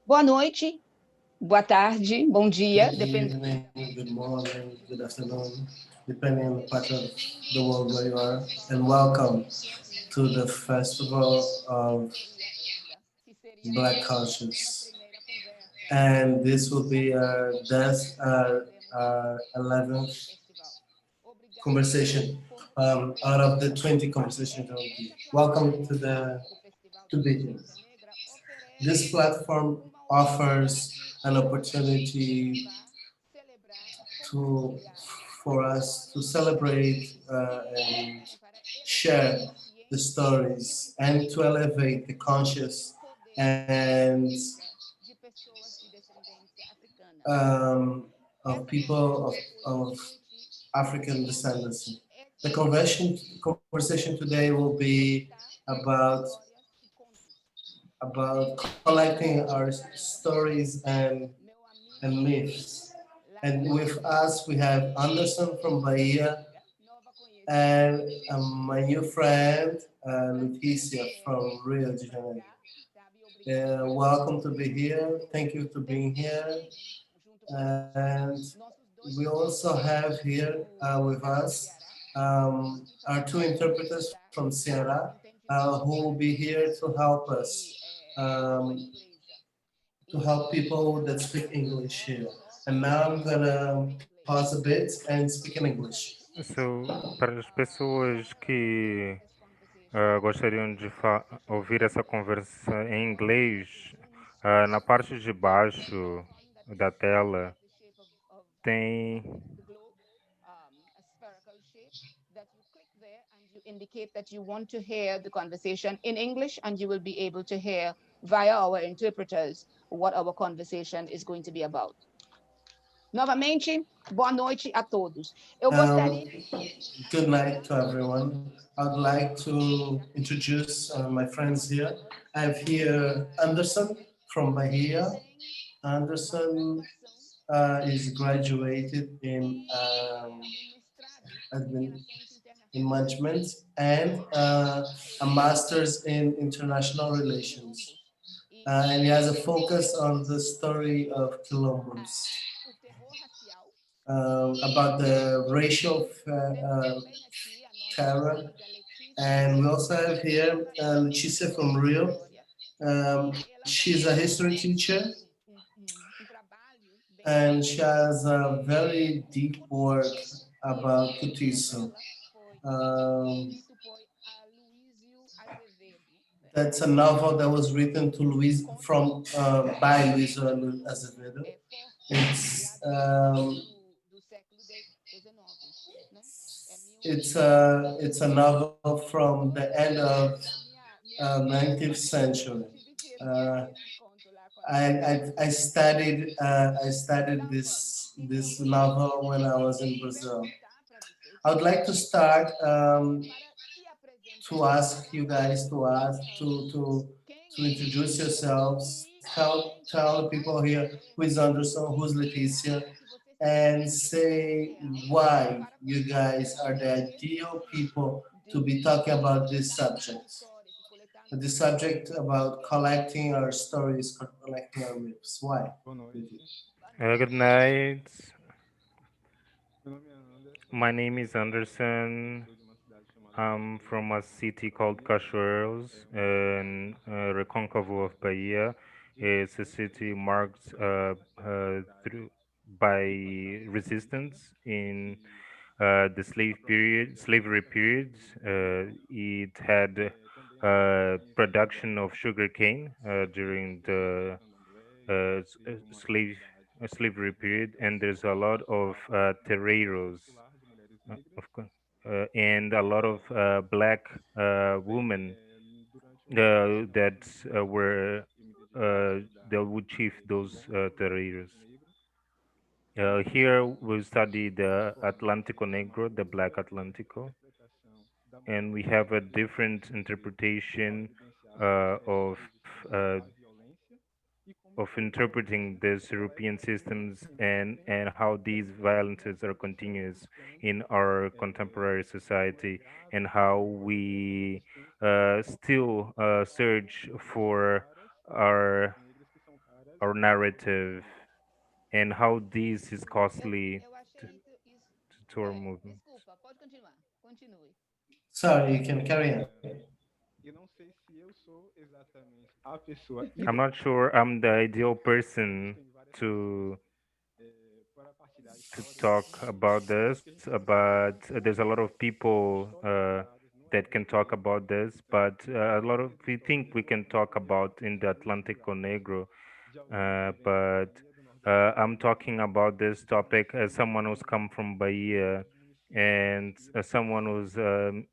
Boa noite, boa tarde, bom dia. Good evening, good morning, good afternoon, depending on the part of the world where you are. And welcome to the Festival of Black Cultures. And this will be our 11th conversation out of the 20 conversations that will be. Welcome to be here. This platform offers an opportunity for us to celebrate and share the stories and to elevate the conscious and of people of African descendancy. The conversation today will be about collecting our stories and myths. And with us, we have Anderson from Bahia and my new friend, Leticia from Rio de Janeiro. Welcome to be here. Thank you for being here. And we also have here with us our two interpreters from Ceará who will be here to help us, to help people that speak English here. And now I'm gonna pause a bit and speak in English. Para as pessoas que gostariam de ouvir essa conversa em inglês, na parte de baixo da tela tem indicate that you want to hear the conversation in English, and you will be able to hear via our interpreters what our conversation is going to be about. Novamente, boa noite a todos. Good night to everyone. I'd like to introduce my friends here. I have here Anderson from Bahia. Anderson is graduated in management and a master's in international relations. And he has a focus on the story of quilombos, about the racial terror. And we also have here Leticia from Rio. She's a history teacher, and she has a very deep work about Kutiso. That's a novel that was written to by Luis Azevedo. It's a novel from the end of 19th century. I studied this novel when I was in Brazil. I would like to start to ask you guys to introduce yourselves. Tell the people here who is Anderson, who's Leticia, and say why you guys are the ideal people to be talking about this subject. The subject about collecting our stories, collecting our myths. Why? good night. My name is Anderson. I'm from a city called Cachoeira in Recôncavo of Bahia. It's a city marked by resistance in the slavery period. It had production of sugarcane during the slavery period, and there's a lot of terreiros, of course, and a lot of black women that were that would chief those terreiros. Here we study the Atlântico Negro, the Black Atlântico, and we have a different interpretation of interpreting these European systems, and how these violences are continuous in our contemporary society, and how we still search for our narrative, and how this is costly Eu achei to, isso. to our movement. Desculpa, pode continuar. Continue. Sorry, you can carry on. I'm not sure I'm the ideal person to talk about this, but there's a lot of people that can talk about this. But a lot of we think we can talk about in the Atlântico Negro, but I'm talking about this topic as someone who's come from Bahia, and as someone who's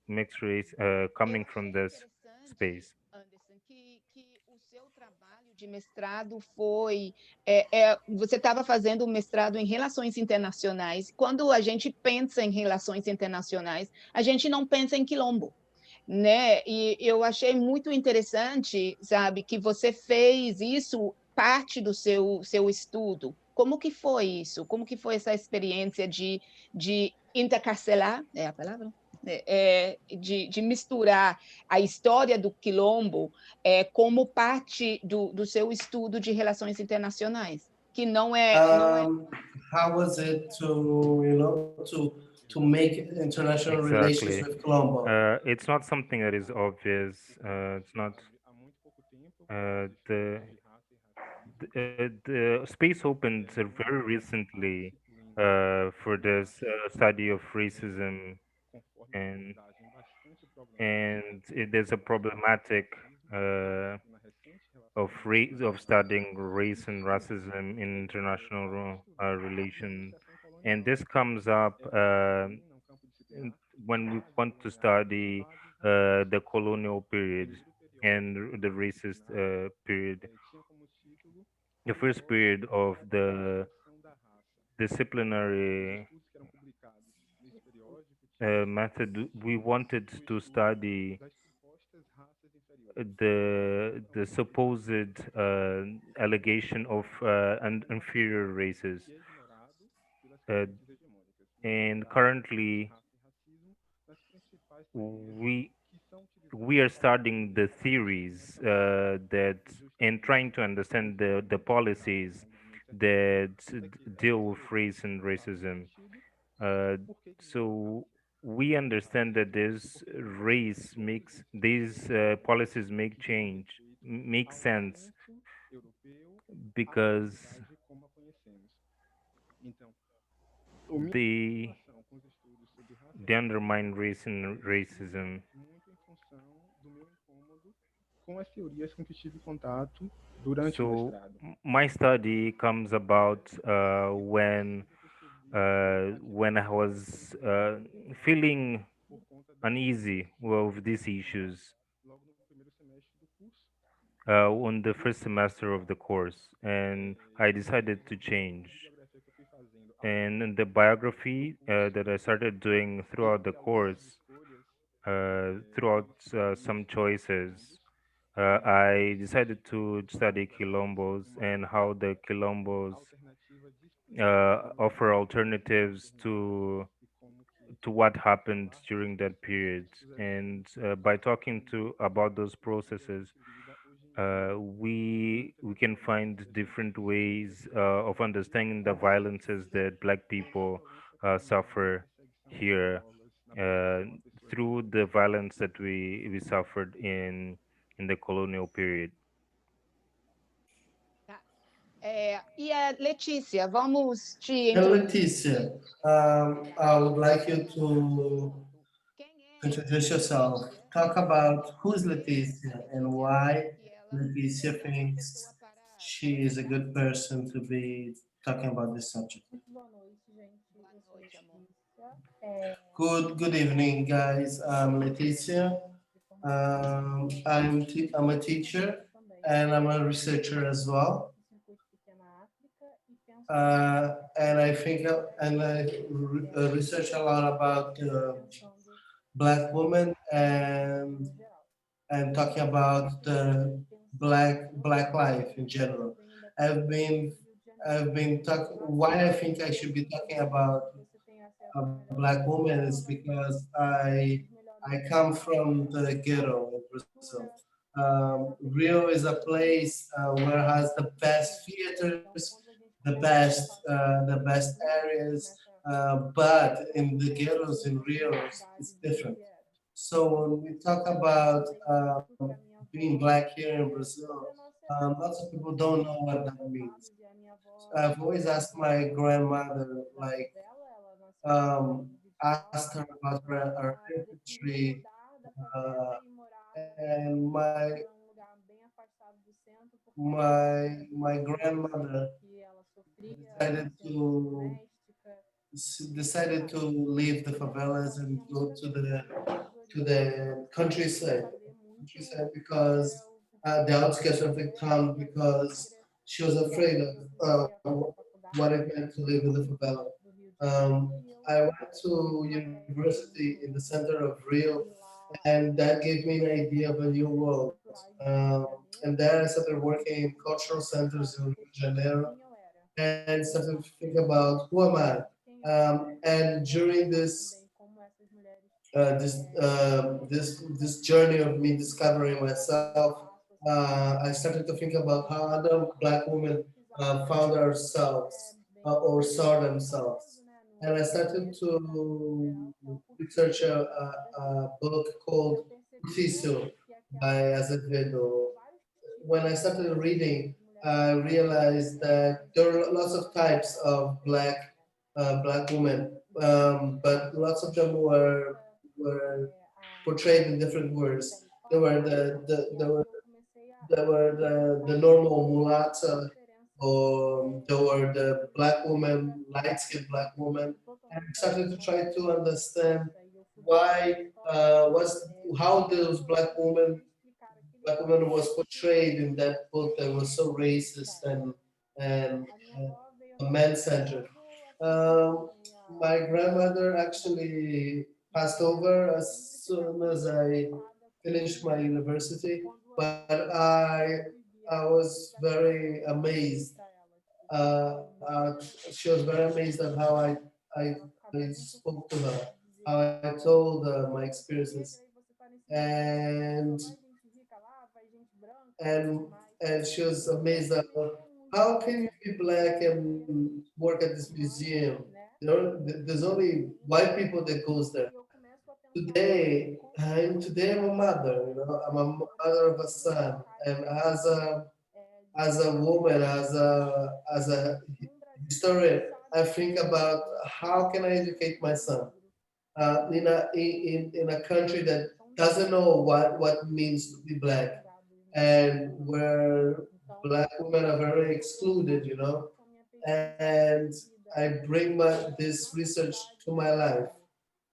mixed race, Eu coming achei from this interessante, space. Anderson, que o seu trabalho de mestrado foi. Você estava fazendo um mestrado em relações internacionais. Quando a gente pensa em relações internacionais, a gente não pensa em quilombo. Né? E eu achei muito interessante, sabe, que você fez isso parte do seu estudo. Como que foi isso? Como que foi essa experiência de intercarcelar, é a palavra? De misturar a história do quilombo como parte do seu estudo de relações internacionais, que não é Um, how was it to, to make international relations Exactly. with Colombo? It's not something that is obvious. It's not the space opened very recently for this study of racism, and there's a problematic uh, of studying race and racism in international relations, and this comes up when we want to study the colonial period and the racist period. The first period of the disciplinary method, we wanted to study the supposed allegation of inferior races, uh, and currently we we are studying the theories that and trying to understand the policies that deal with race and racism. Uh, so we understand that this race makes these policies make change, make sense, because they undermine race and racism. So my study comes about when I was feeling uneasy with these issues on the first semester of the course, and I decided to change. And in the biography that I started doing throughout the course, throughout some choices, I decided to study quilombos and how the quilombos offer alternatives to what happened during that period. And by talking to about those processes, we can find different ways of understanding the violences that Black people suffer here, uh, through the violence that we suffered in the colonial period. Tá. E a Letícia, vamos te And introduzir Leticia, para I quem would não like te you conhece de to pronto. Quem é introduce yourself. Letícia? Talk about who's Por que a Leticia and Letícia why acha que ela Leticia seria uma pessoa thinks para she is a conversar? good person to be talking about this subject. Boa noite, amor. Good evening, guys. I'm Leticia. I'm a teacher and I'm a researcher as well. And I think and research a lot about black women and talking about the black life in general. I've been I've been talking. Why I think I should be talking about a black woman is because I come from the ghetto in Brazil. Rio is a place where has the best theaters, the best areas, but in the ghettos in Rio, it's different. So when we talk about being black here in Brazil, lots of people don't know what that means. I've always asked my grandmother, like, asked her about her ancestry, uh, and my grandmother decided to decided to leave the favelas and go to the countryside because the outskirts of the town because she was afraid of what it meant to live in the favela. I went to university in the center of Rio, and that gave me an idea of a new world. And there I started working in cultural centers in Rio de Janeiro and started to think about who am I. And during this journey of me discovering myself, I started to think about how other black women found ourselves or saw themselves. And I started to research a book called Difícil by Azevedo. When I started reading, I realized that there are lots of types of black women, but lots of them were portrayed in different words. There were the normal mulatta, or there were the black woman, light skinned black woman, and I started to try to understand why was how those black woman was portrayed in that book that was so racist and man-centered. Um, my grandmother actually passed over as soon as I finished my university, but I was very amazed. She was very amazed at how I, I spoke to her, how I told my experiences, and and and she was amazed at how can you be black and work at this museum? There's only white people that goes there. Today I'm a mother. I'm a mother of a son, and as a woman, as a historian, I think about how can I educate my son in a country that doesn't know what means to be black, and where black women are very excluded, and I bring this research to my life.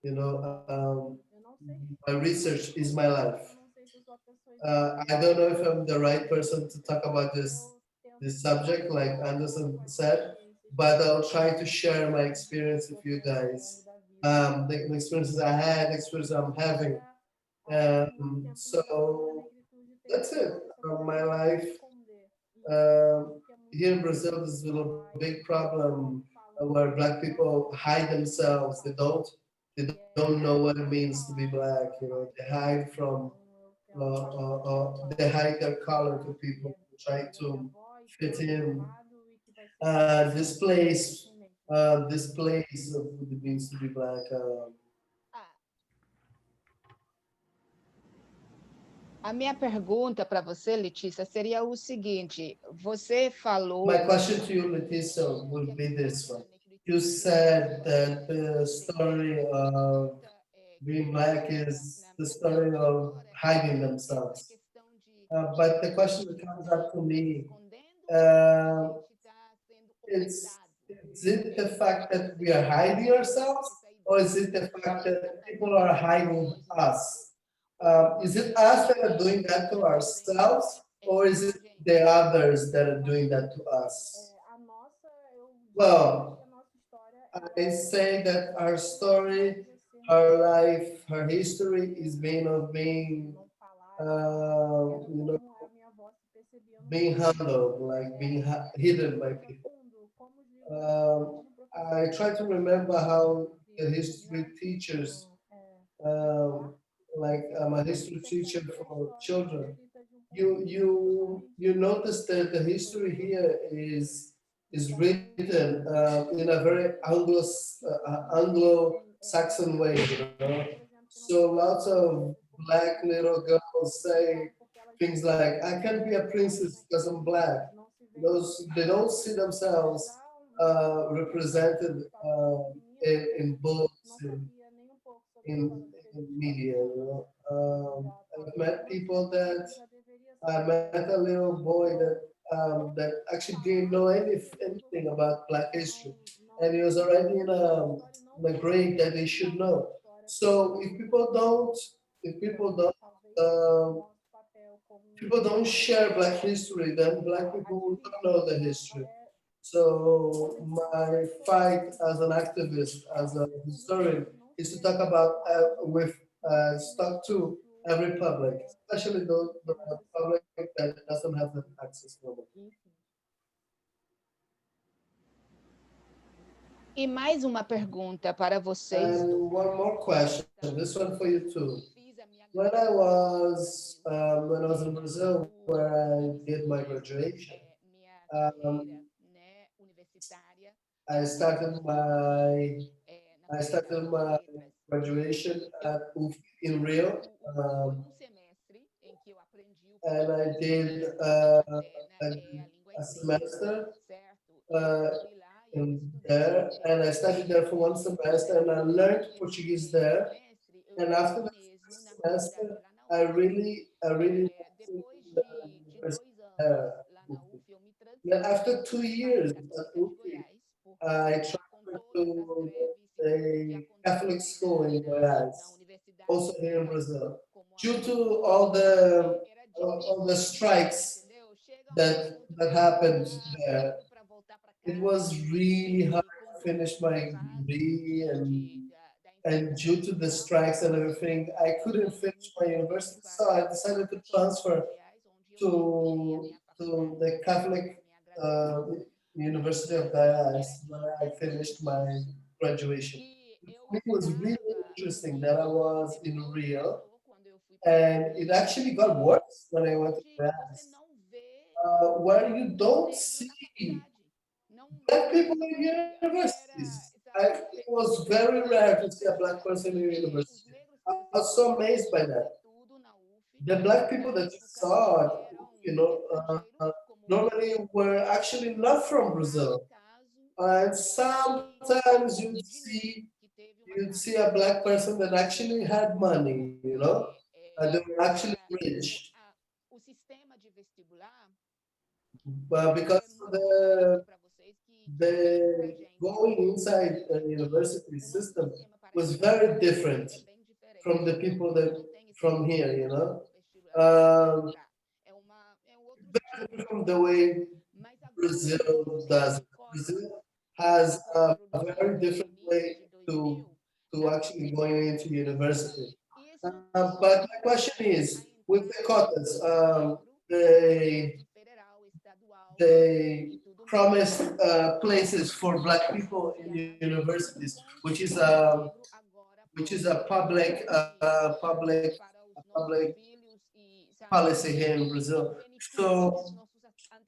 You know, my research is my life. I don't know if I'm the right person to talk about this subject, like Anderson said, but I'll try to share my experience with you guys. The experiences I had, the experiences I'm having. So that's it. My life here in Brazil, there's a big problem where black people hide themselves. They don't know what it means to be black. They hide from they hide their color to people, try to fit in. This place of what it means to be black. A minha pergunta para você, Letícia, seria o seguinte: você My falou question to you, Leticia, would be this one. You said that the story of being black is the story of hiding themselves. But the question that comes up to me, uh, it's Is it the fact that we are hiding ourselves, or is it the fact that people are hiding us? Is it us that are doing that to ourselves, or is it the others that are doing that to us? Well, I say that our story, her life, her history is being, you know, being handled, like being hidden by people. Um, I try to remember how the history teachers, um, like I'm a history teacher for children. You notice that the history here is written in a very Anglo-Saxon way, you know. So lots of black little girls say things like, "I can't be a princess because I'm black." They don't see themselves represented in books in media. You know, I've met people that I met a little boy that actually didn't know anything about Black history, and he was already in a grade that they should know. So if people don't share Black history, then Black people will not know the history. So my fight as an activist, as a historian, is to talk about talk to every public, especially the public that doesn't have the access to it. E mais uma pergunta para vocês And dois. one more question, this one for you too. When I was in Brazil, where I did my graduation, um, I started my I started my graduation at UF in Rio, um, and I did a semester uh, in there, and I studied there for one semester, and I learned Portuguese there. And after the first semester, I really went to the university there. Then after 2 years at UF, I transferred to a Catholic school in Goiás, also here in Brazil. Due to all the strikes that happened there, it was really hard to finish my degree, and due to the strikes and everything, I couldn't finish my university, so I decided to transfer to the Catholic uh, University of Cais, where I finished my graduation. For me, it was really interesting that I was in Rio, and it actually got worse when I went to Cais, where you don't see black people in universities. It was very rare to see a black person in university. I was so amazed by that. The black people that you saw, normally were actually not from Brazil. And sometimes you'd see a black person that actually had money, and they were actually rich. But because of the going inside a university system was very different from the people that from here, um, from the way Brazil does it. Brazil has a very different way to actually going into university. But my question is, with the quotas, they they promised places for black people in universities, which is a public policy here in Brazil. So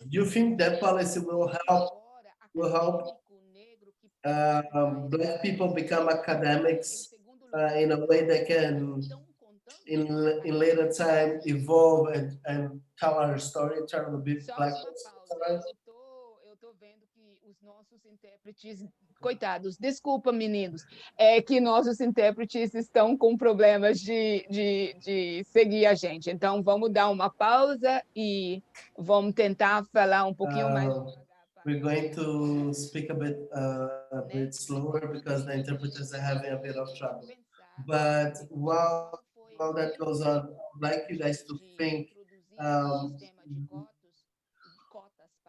you think that policy will help black people become academics in a way that can in later time evolve and tell our story, tell the big black person. Right? Eu tô vendo que os nossos intérpretes, coitados, desculpa, meninos, é que nossos intérpretes estão com problemas de seguir a gente. Então, vamos dar uma pausa e vamos tentar falar um pouquinho mais Um, devagar. We're going to speak a bit slower because the interpreters are having a bit of trouble. But while that goes on, I'd like you guys to think um,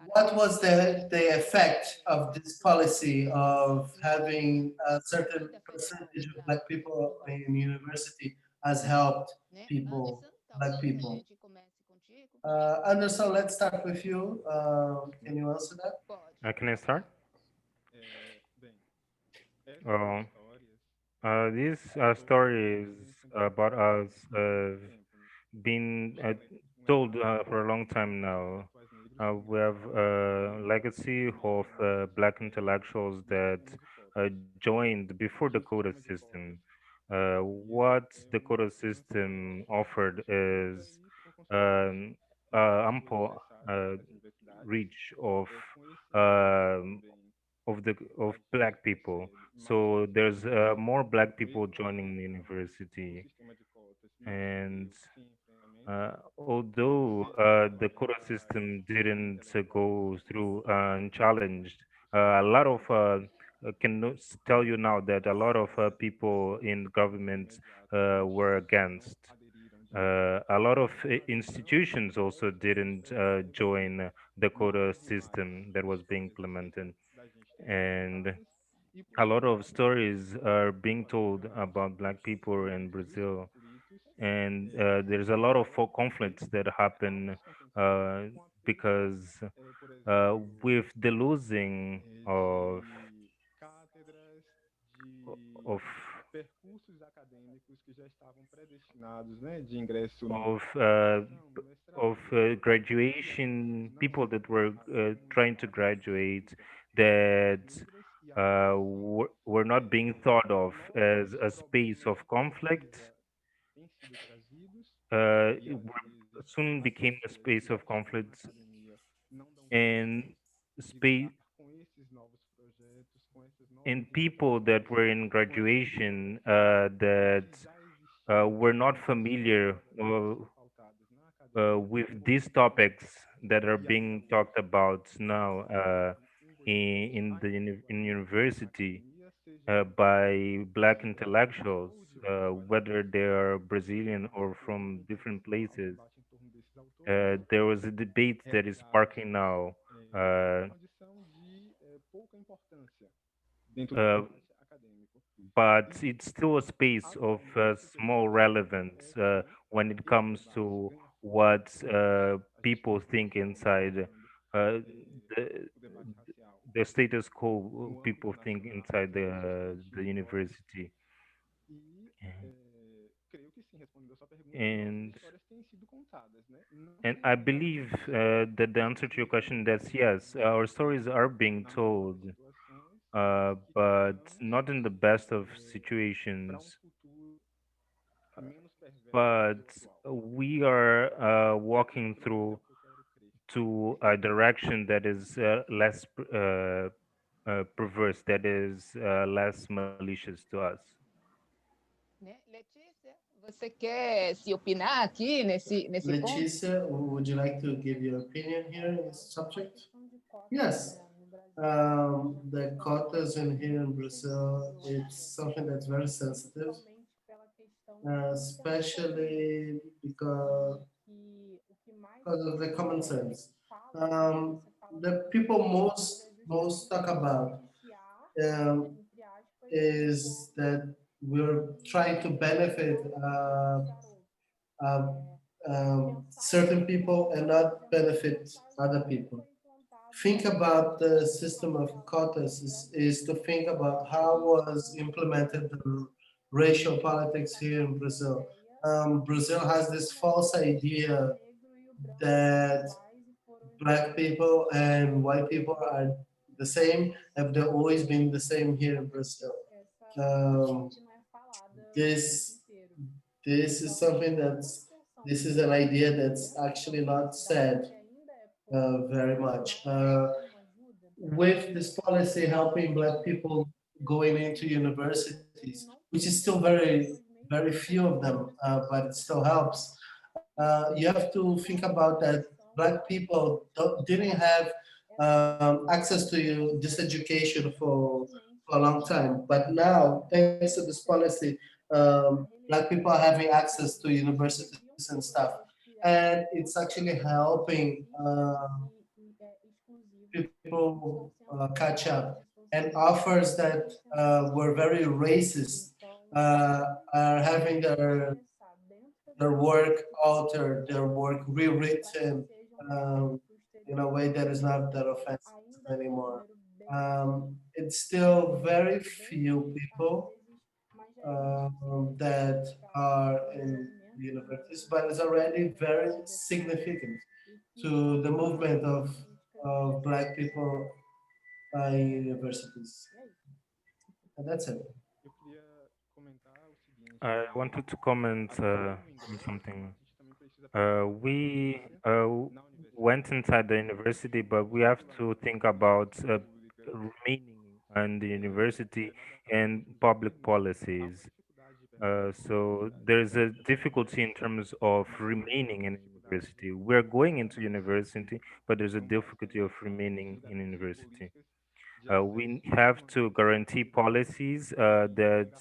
what was the effect of this policy of having a certain percentage of Black people in university has helped people, Black people. Anderson, let's start with you. Can you answer that? Can I start? Uh, this story is about us been told for a long time now. We have a legacy of black intellectuals that joined before the quota system. What the quota system offered is um, ample reach um, of black people. So there's more black people joining the university, and although the quota system didn't go through unchallenged, a lot of tell you now that a lot of people in government were against. A lot of institutions also didn't join the quota system that was being implemented, and a lot of stories are being told about black people in Brazil, and there's a lot of conflicts that happen uh, because with the losing of of uh, graduation, people that were trying to graduate, that were not being thought of as a space of conflict, soon became a space of conflict, and space and people that were in graduation that were not familiar with these topics that are being talked about now in university by black intellectuals, whether they are Brazilian or from different places. There was a debate that is sparking now, uh, uh, but it's still a space of small relevance when it comes to what people think inside the the status quo. People think inside the university, and I believe that the answer to your question is yes. Our stories are being told, but not in the best of situations. But we are walking through to a direction that is less perverse, that is less malicious to us. Você quer se opinar aqui nesse ponto? Leticia, would you like to give your opinion here in this subject? Yes. The quotas in here in Brazil, it's something that's very sensitive, especially because of the common sense. The people most talk about um, is that we're trying to benefit uh, certain people and not benefit other people. Think about the system of quotas is to think about how was implemented the racial politics here in Brazil. Brazil has this false idea that black people and white people are the same, have they always been the same here in Brazil. Um, this this is something this is an idea that's actually not said very much. With this policy helping black people going into universities, which is still very few of them, but it still helps. You have to think about that black people didn't have access to this education for a long time. But now, thanks to this policy, Black people are having access to universities and stuff, and it's actually helping people catch up. And offers that were very racist are having their work altered, their work rewritten um, in a way that is not that offensive anymore. It's still very few people that are in the universities, but it's already very significant to the movement of Black people in universities. And that's it. I wanted to comment on something. We went inside the university, but we have to think about remaining in the university and public policies. So there's a difficulty in terms of remaining in university. We're going into university, but there's a difficulty of remaining in university. We have to guarantee policies uh, that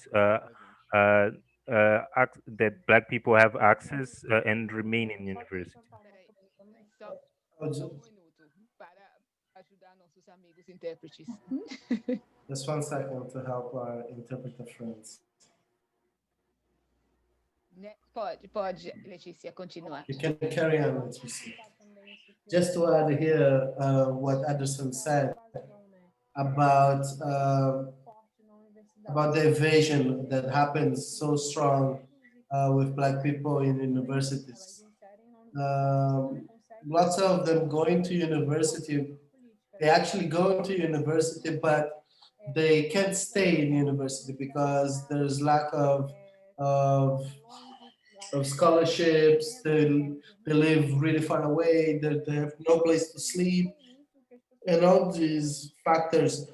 Black people have access and remain in university. Peraí, só Oh, um minuto para ajudar nossos amigos intérpretes. just 1 second to help our interpreter friends. Pode, Letícia, continuar. You can carry on, let's see. Just to add here what Anderson said about about the evasion that happens so strong with Black people in universities. Lots of them going to university, they actually go to university, but they can't stay in university because there's lack of, of scholarships. They live really far away. They have no place to sleep, and all these factors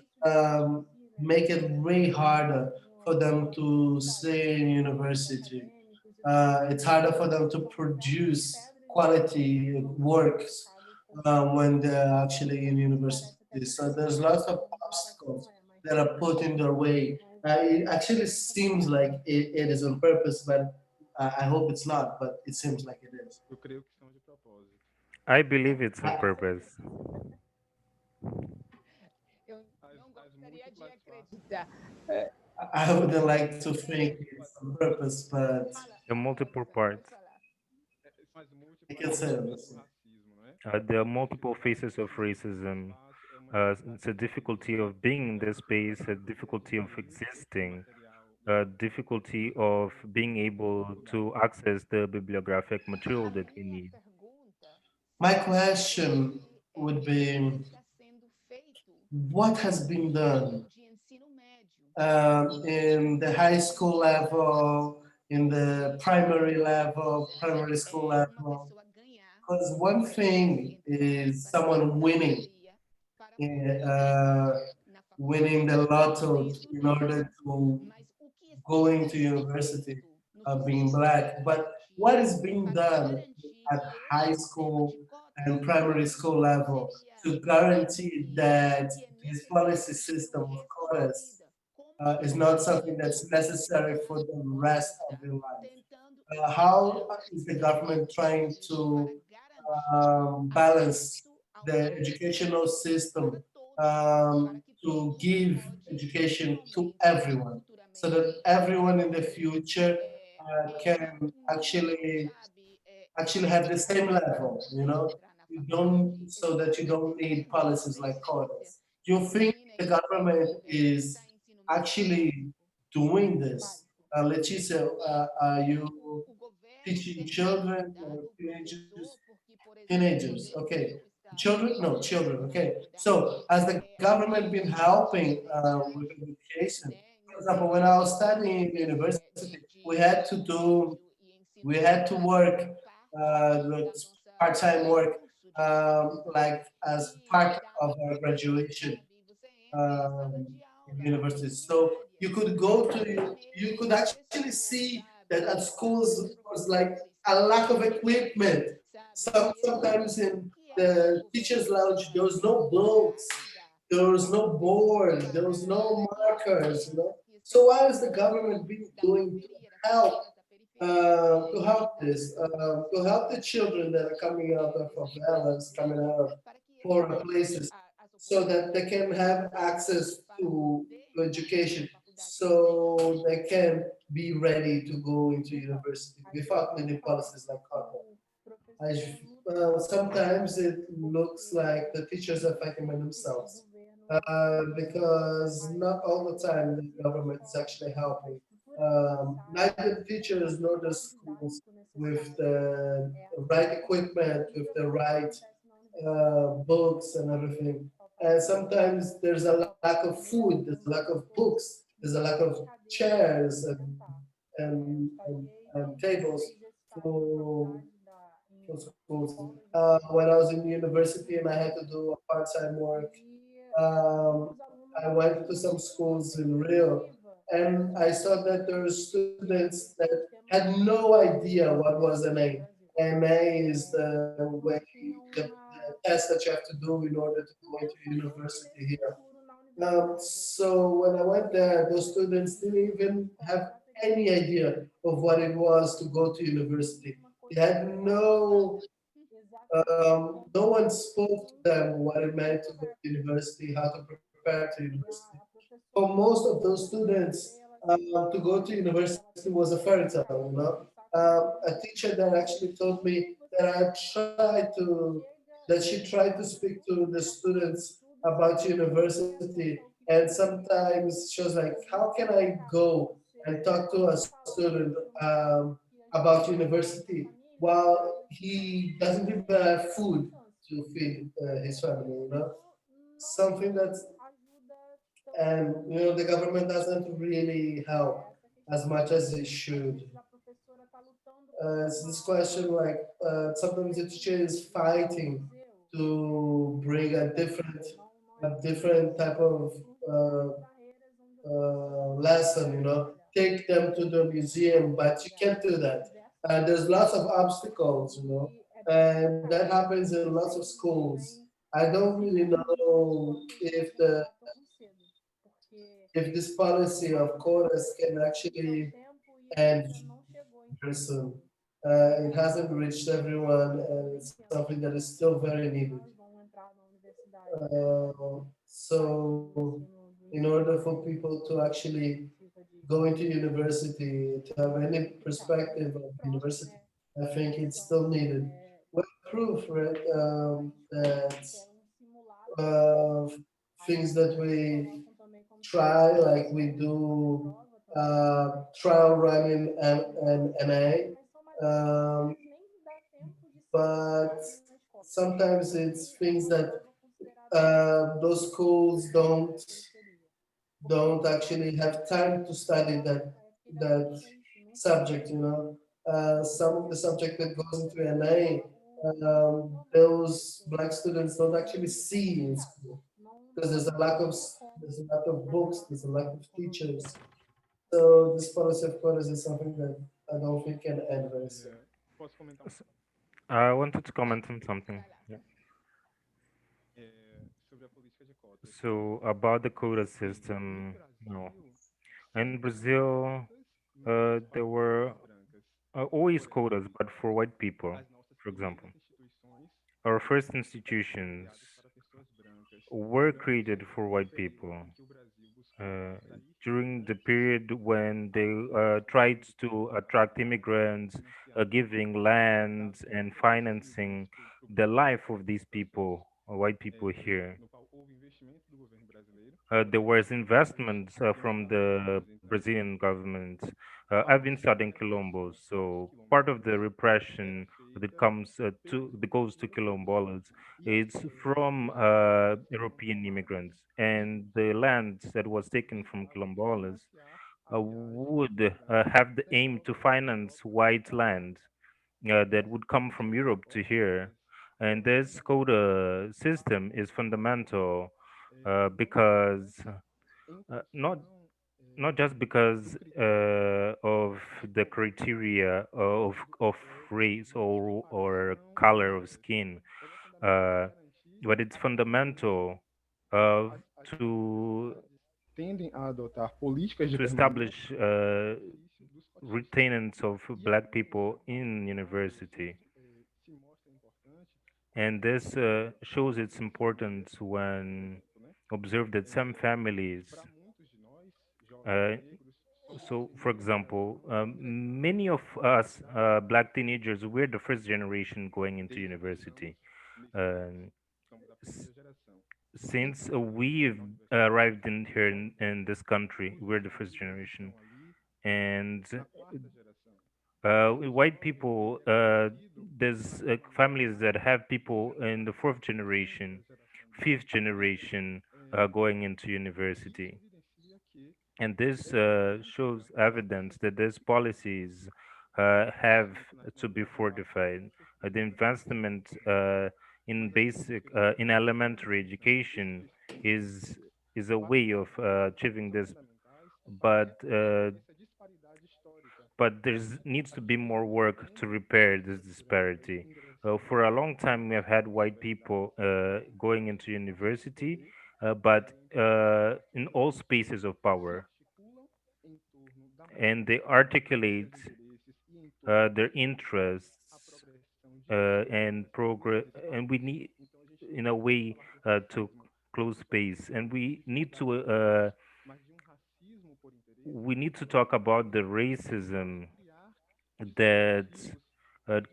make it way harder for them to stay in university. It's harder for them to produce quality works when they're actually in university. So there's lots of obstacles that are put in their way. It actually seems like it is on purpose, but I hope it's not, but it seems like it is. I believe it's on I, purpose. Eu não gostaria de acreditar. I wouldn't like to think it's on purpose, but The multiple Pode parts. falar. I can say this. There are multiple faces of racism. It's a difficulty of being in this space, a difficulty of existing, a difficulty of being able to access the bibliographic material A that we minha need. pergunta My question se would o que be, está sendo feito what has no been nível done de ensino médio in the high school level, in the primary level, primary school uma level? pessoa ganhar Because one thing entre is aspas, someone winning, loteria para eh, poder uh, entrar na winning faculdade. the lotto Isso in order sim, to mas o que está go into sendo university feito no que se being diz black. But what is afirmativo being para done garantir at que este high sistema school de and cotas primary school level seria to guarantee mantido that e é this policy necessário sendo system of quotas restituída? Como que is está not something sendo that's necessary for enquanto the rest of conta their life? tentando How implementar is the government trying estratégias para to garantir balance acesso ao the ensino educational para system todos, para que to todo mundo give pode education to realmente everyone, so that futuramente everyone in the poder future ir can rumo, sabe, actually have the same level, you know, entrar na you faculdade. don't, so that you Exatamente don't isso need mesmo, policies like Letícia. quotas. Do you think Sim, the Letícia, government is está ensino médio actually básico. doing this? Leticia, are you O governo teaching tem children or ajudado o teenagers? professor, porque, por exemplo, Teenagers, eu no okay. meu estado, Children? No, children, na okay. verdade, So, has the government been a gente helping with education? né, For no example, when I was nível studying in university, we de had to ensino do médio e ensino we had to secundário, work parte like da nossa, do part-time nosso work curso de ensino like as e part of dava our para ver, graduation sabe? Você entra em sala de in aula, university. So you diárias, could go com a to you could mesma actually pessoa, see that sabe? at Com os schools mesmos was like professores, a lack of e, equipment. sabe? E esse Sometimes o in que the teachers' lounge, there was no books, there was no board, there was no markers, you know. So why is the government being doing to help this, to help the children that are coming out of favelas, coming out of poorer places, so that they can have access to education, so they can be ready to go into university without needing policies like COTA. Sometimes it looks like the teachers are fighting by themselves because not all the time the government is actually helping. Neither the teachers nor the schools with the right equipment, with the right books and everything. And sometimes there's a lack of food, there's a lack of books, there's a lack of chairs and tables for schools. When I was in university and I had to do a part-time work, um, I went to some schools in Rio, and I saw that there were students that had no idea what was an A. An A is the way the test that you have to do in order to go into university here. So when I went there, those students didn't even have any idea of what it was to go to university. They had no one spoke to them what it meant to go to university, how to prepare to university. For most of those students, to go to university was a fairy tale, you know. A teacher that actually told me that she tried to speak to the students about university, and sometimes she was like, "How can I go and talk to a student about university while he doesn't even have food to feed his family?" You know, something that's and you know the government doesn't really help as much as it should. It's this question like sometimes the teacher is fighting to bring a different type of uh, lesson, you know, take them to the museum, but you can't do that. And there's lots of obstacles, you know, and that happens in lots of schools. I don't really know if this policy of quotas can actually end very soon. It hasn't reached everyone, and it's something that is still very needed. So, in order for people to actually go into university, to have any perspective of university, I think it's still needed. With proof, right, that uh, things that we try, like we do trial running and NA, um, but sometimes it's things that those schools don't actually have time to study that subject. You know, some of the subject that goes into NA, those black students don't actually see in school because there's a lack of books, there's a lack of teachers. So this policy of quotas is something that I don't think can end very soon. S- I wanted to comment on something. Yeah. So about the quota system, no. In Brazil, there were always quotas, but for white people, for example. Our first institutions were created for white people uh, during the period when they tried to attract immigrants, giving lands and financing the life of these people, white people here. There was investments from the Brazilian government. I've been studying quilombos, so part of the repression that goes to quilombolas is from European immigrants, and the land that was taken from quilombolas would have the aim to finance white land that would come from Europe to here. And this quota system is fundamental because not just because of the criteria of race or color of skin, uh, but it's fundamental uh, to establish retainance of black people in university, and this shows its importance when observed that some families uh, so for example, many of us black teenagers, we're the first generation going into university. Um, s- since we've arrived in here in this country, we're the first generation, and white people, there's families that have people in the fourth generation, fifth generation going into university, and this shows evidence that these policies have to be fortified. The investment in elementary education is is a way of achieving this, but there needs to be more work to repair this disparity. For a long time, we have had white people going into university, but in all spaces of power, and they articulate their interests and progress, and we need, in a way, to close space, and we need to talk about the racism that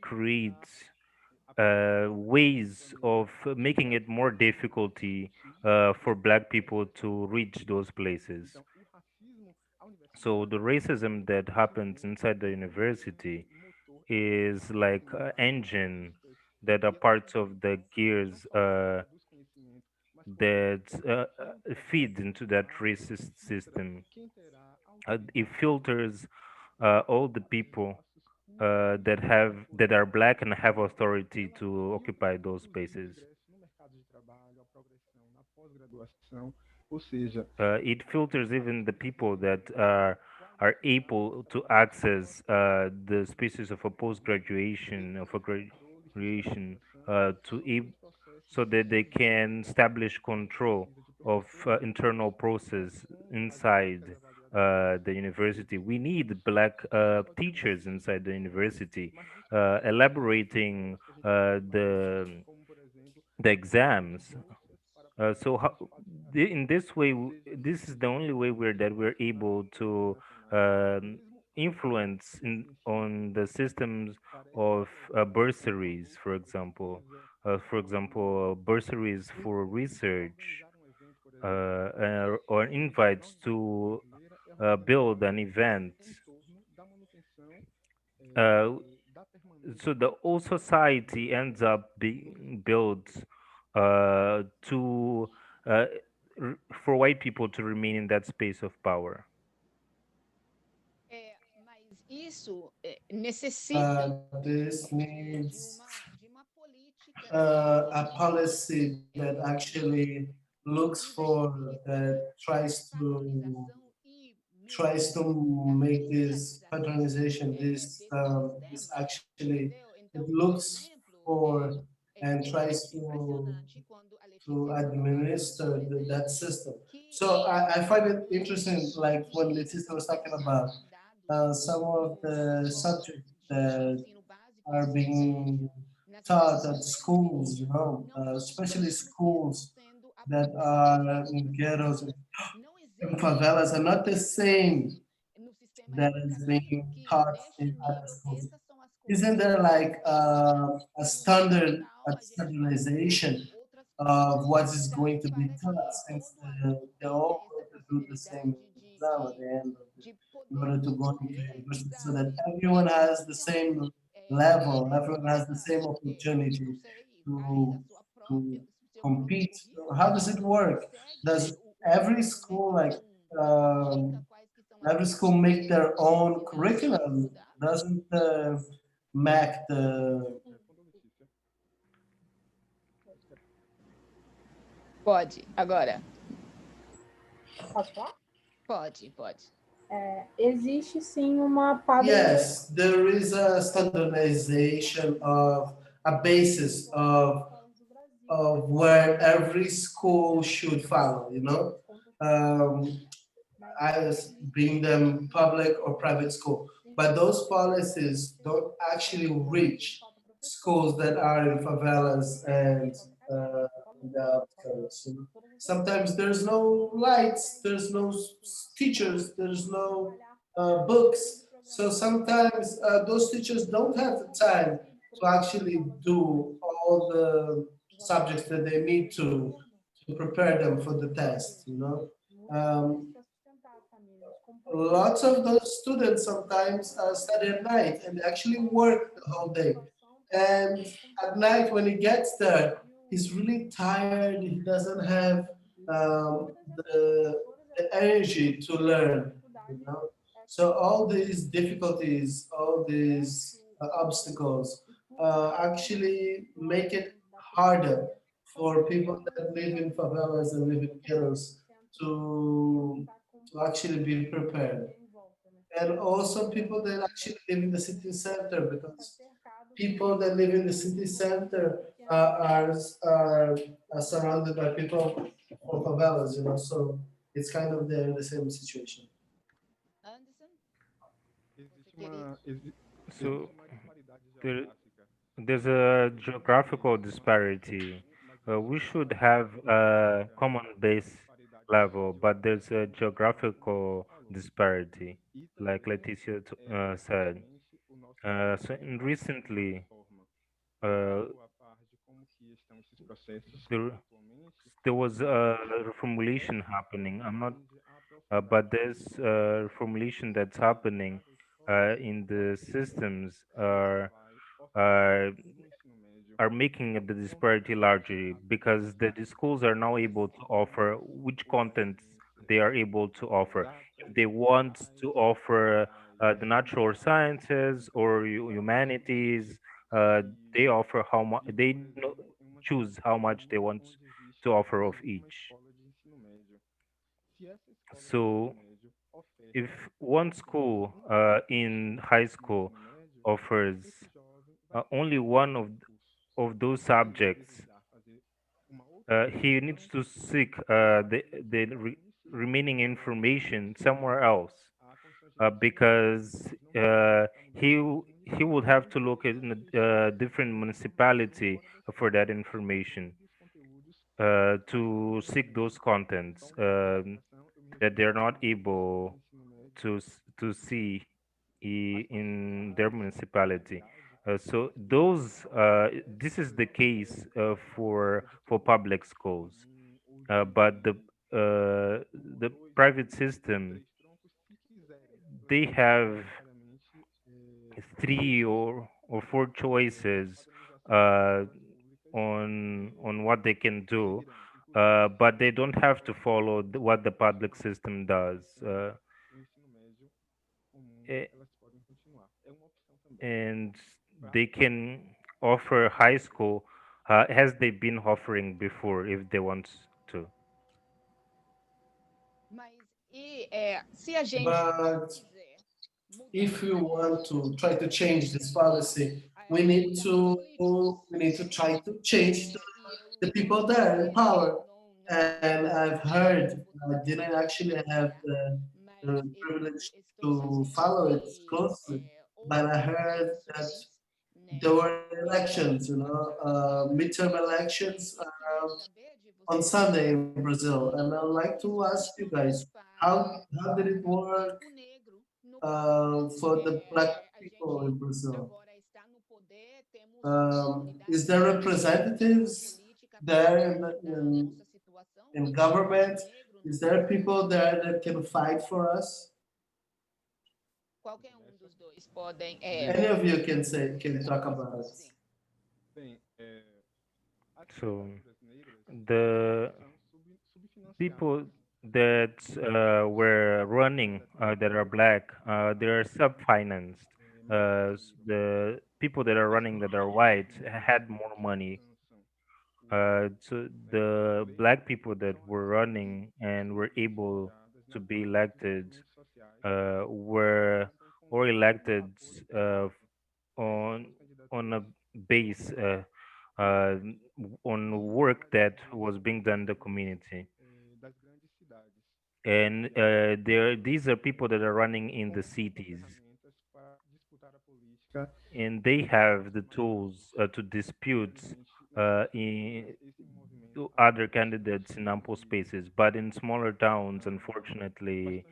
creates ways of making it more difficulty for black people to reach those places. So the racism that happens inside the university is like an engine that are parts of the gears that feed into that racist system. It filters all the people that are black and have authority to occupy those spaces. It filters even the people that are able to access the spaces of a post graduation of a graduation so that they can establish control of internal process inside the university. We need black teachers inside the university, elaborating the exams. In this way, this is the only way we're able to um, influence on the systems of bursaries, for example. Bursaries for research or invites to build an event. Uh, so the whole society ends up being built to uh, for white people to remain in that space of power. Mas isso necessita This needs de uma política de a policy that actually looks for, that tries to make this patronization, this actually, it looks for and tries to administer that system. So I find it interesting, like when Leticia was talking about some of the subjects that are being taught at schools, especially schools that are in ghettos and favelas are not the same that is being taught in other schools. Isn't there like a standardization of what is going to be taught, since they're all going to do the same exam at the end of the, in order to go into university, so that everyone has the same level, everyone has the same opportunity to to compete? How does it work? Does every school every school make their own curriculum? Doesn't Mac the Pode, agora. Posso falar? Pode, pode. Existe sim uma Yes, there is a standardization of a basis of of where every school should follow, you know. Um, as being them public or private school. But those policies don't actually reach schools that are in favelas and in the outskirts. You know. Sometimes there's no lights, there's no teachers, there's no books. So sometimes those teachers don't have the time to actually do all the subjects that they need to prepare them for the test. You know, lots of those students sometimes study at night and actually work the whole day. And at night, when he gets there, he's really tired. He doesn't have the energy to learn, you know. So all these difficulties, all these obstacles, actually make it harder for people that live in favelas and live in ghettos to actually be prepared. And also people that actually live in the city center, because people that live in the city center are surrounded by people from favelas, you know, so it's kind of the same situation. Anderson, você queria? So there, there's a geographical disparity. We should have a common base level, but there's a geographical disparity, like Leticia said. Recently, uh, there, there was a reformulation happening. I'm not, but there's reformulation that's happening in the systems are are making the disparity larger because the schools are now able to offer which contents they are able to offer. If they want to offer the natural sciences or humanities, they offer how much they choose how much they want to offer of each. So if one school in high school offers only one of those subjects, he needs to seek the remaining information somewhere else because he would have to look at a different municipality for that information to seek those contents that they're not able to see in their municipality. So those this is the case for public schools, but the private system, they have three or four choices uh, on what they can do, but they don't have to follow what the public system does. A- and they can offer high school as they've been offering before if they want to. Mas se a gente But quiser mudar if esse we want processo, to try to a gente change tem que this atingir policy, we need lideranças to políticas. try to change E the eu people there in power. não And tive I've a heard, oportunidade de I didn't actually have the mas eu privilege estou to sentindo follow it que closely, but houve I heard that alterações there nessa were elections, you know, midterm elections eu queria saber de on vocês Sunday in Brazil. And I'd like como to isso ask you guys, contribuiu para how did it work o negro no poder. for the black A people in gente Brazil? agora está no poder, temos Is oportunidades, there a representatives política there pode ajudar a nossa situação in como povo government? negro no Is there Brasil. people there that can fight for us? Qualquer um dos dois podem Any of you can say, can talk about it. sim. So the people that were running that are black, they are sub-financed. The people that are running that are white had more money. So the black people that were running and were able to be elected were or elected uh, on on a base. uh, on work that was being done in the community. And there, these are people that are running in the cities, and they have the tools to dispute to other candidates in ample spaces. But in smaller towns, unfortunately,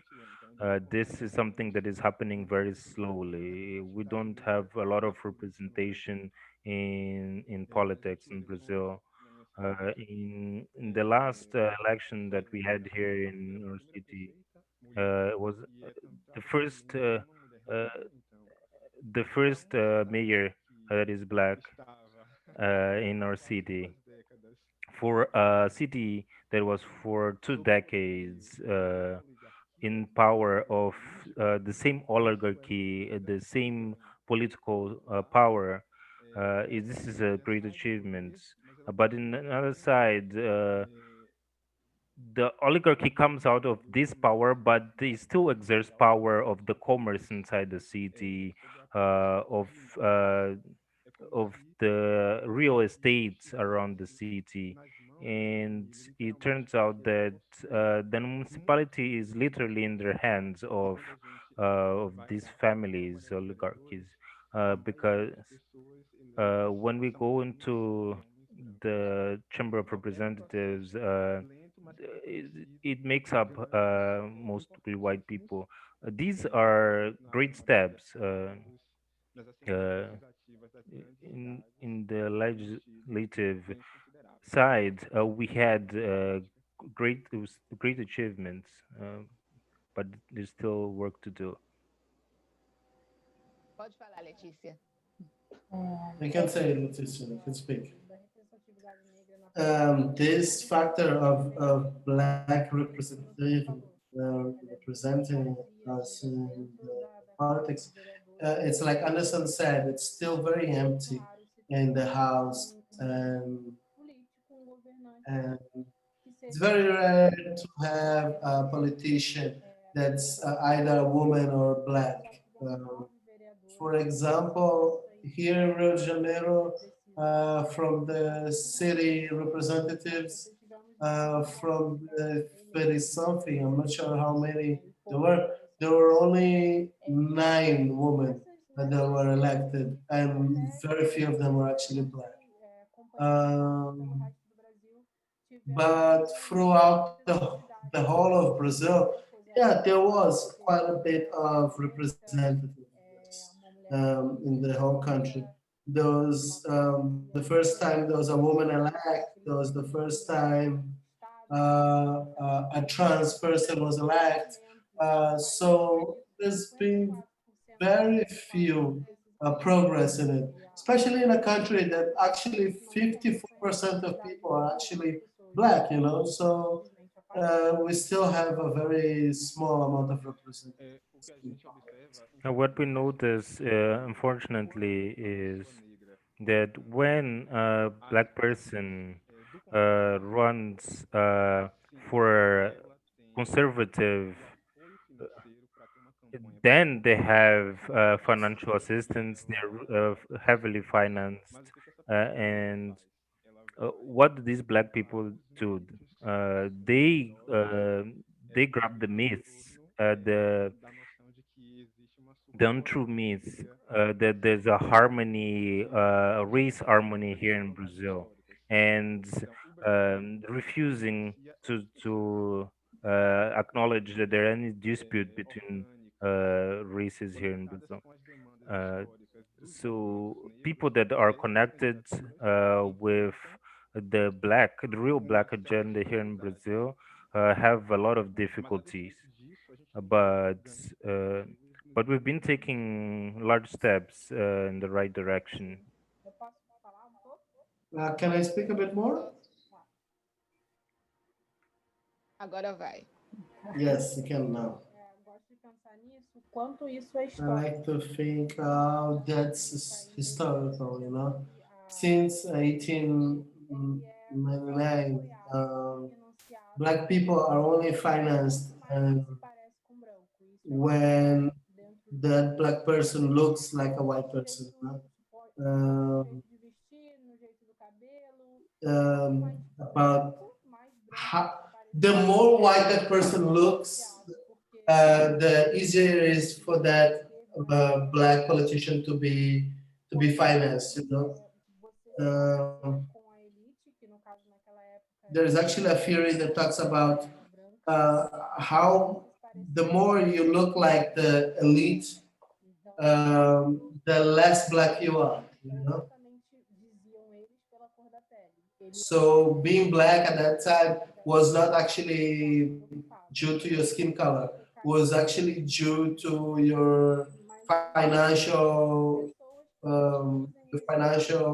this is something that is happening very slowly. We don't have a lot of representation in politics in Brazil. In the last election that we had here in our city, was the first uh, mayor that is black in our city, for a city that was for 2 decades in power of the same oligarchy, the same political power. This is a great achievement. But in another side, the oligarchy comes out of this power, but they still exerts power of the commerce inside the city, uh, of the real estates around the city. And it turns out that the municipality is literally in the hands of these families, oligarchies, because when we go into the Chamber of Representatives, it makes up mostly white people. These are great steps. Uh, in the legislative side, we had great achievements, but there's still work to do. Pode falar, Letícia. I can say, Leticia, I can speak. da representatividade negra na política This factor of black representation, representing us in the politics, it's like Anderson said, it's still very empty in the house, político, um governante and que it's seja very rare to have a politician that's either a woman or black. For example, here in Rio de Janeiro, from the city representatives, from the 30 something, I'm not sure how many there were only 9 women that were elected, and very few of them were actually black. Um, but throughout the whole of Brazil, yeah, there was quite a bit of representativeness in the whole country. The first time there was a woman elect, there was the first time a trans person was elect. So there's been very few progress in it, especially in a country that actually 54% of people are actually black, you know. So we still have a very small amount of representation. What we notice, unfortunately, is that when a black person runs for conservative, then they have financial assistance. They're heavily financed, and what do these black people do? Uh, they uh, they grab the myths, the untrue myths that there's a harmony, a race harmony here in Brazil, and refusing to acknowledge that there are any dispute between races here in Brazil. Uh, so people that are connected with the real black agenda here in Brazil have a lot of difficulties, but uh, but we've been taking large steps in the right direction. eu posso falar um pouco? Can I speak a bit more? Agora vai. Yes, you can now. Gosto de pensar nisso, o quanto isso é I histórico. like to think how that's historical, you know. Since Ele é 1899, apoiado e financiado black people are only financed mais ele se parece com branco. Isso é when dentro that black person looks like a white person. You know? no Um, jeito de vestir, no jeito do about how, the more white that person looks, the easier it is for that black politician to be financed. You know, there is actually a theory that talks about how the more you look like the elite, the less black you are. You know, so being black at that time was not actually due to your skin color, was actually due to your financial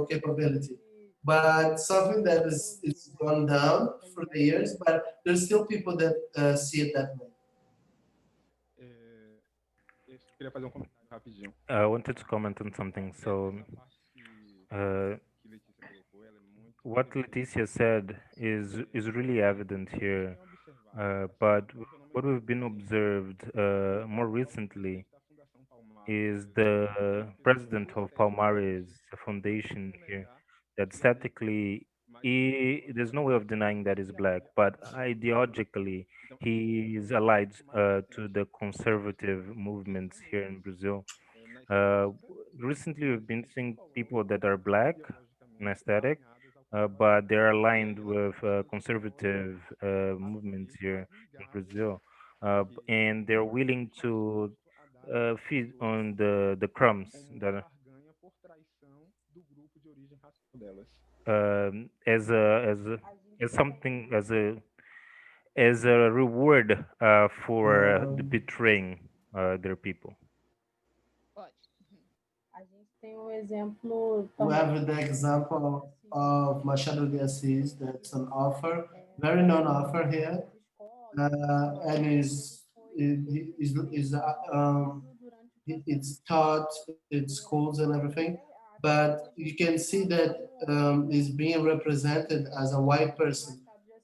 capability. But something that is gone down for the years, but there's still people that see it that way. I wanted to comment on something. So, uh, what Leticia said is really evident here. But what we've been observed more recently is the president of Palmares Foundation here, that statically, there's no way of denying that he's black, but ideologically, he is allied to the conservative movements here in Brazil. Recently, we've been seeing people that are black in aesthetic, but they're aligned with conservative movements here in Brazil, and they're willing to feed on the crumbs that as something as a reward for the Um, betraying their people. Pode. we have the example of Machado de Assis, that's an author, very known author here, and it's taught in schools and everything, but you can see that is being represented as a white person.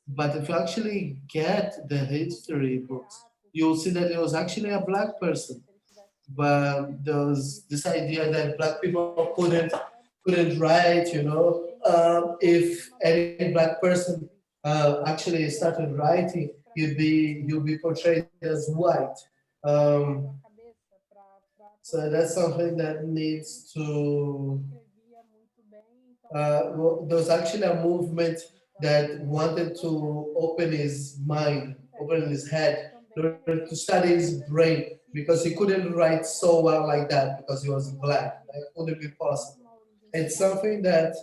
But if you actually get the history books, you'll see that it was actually a black person. But there was this idea that black people couldn't write, you know. If any black person actually started writing, you'd be portrayed as white. Um, so that's something that needs to. Well, there was actually a movement that wanted to open his mind, open his head, in order to study his brain because he couldn't write so well like that because he was black. That couldn't be possible. It's something that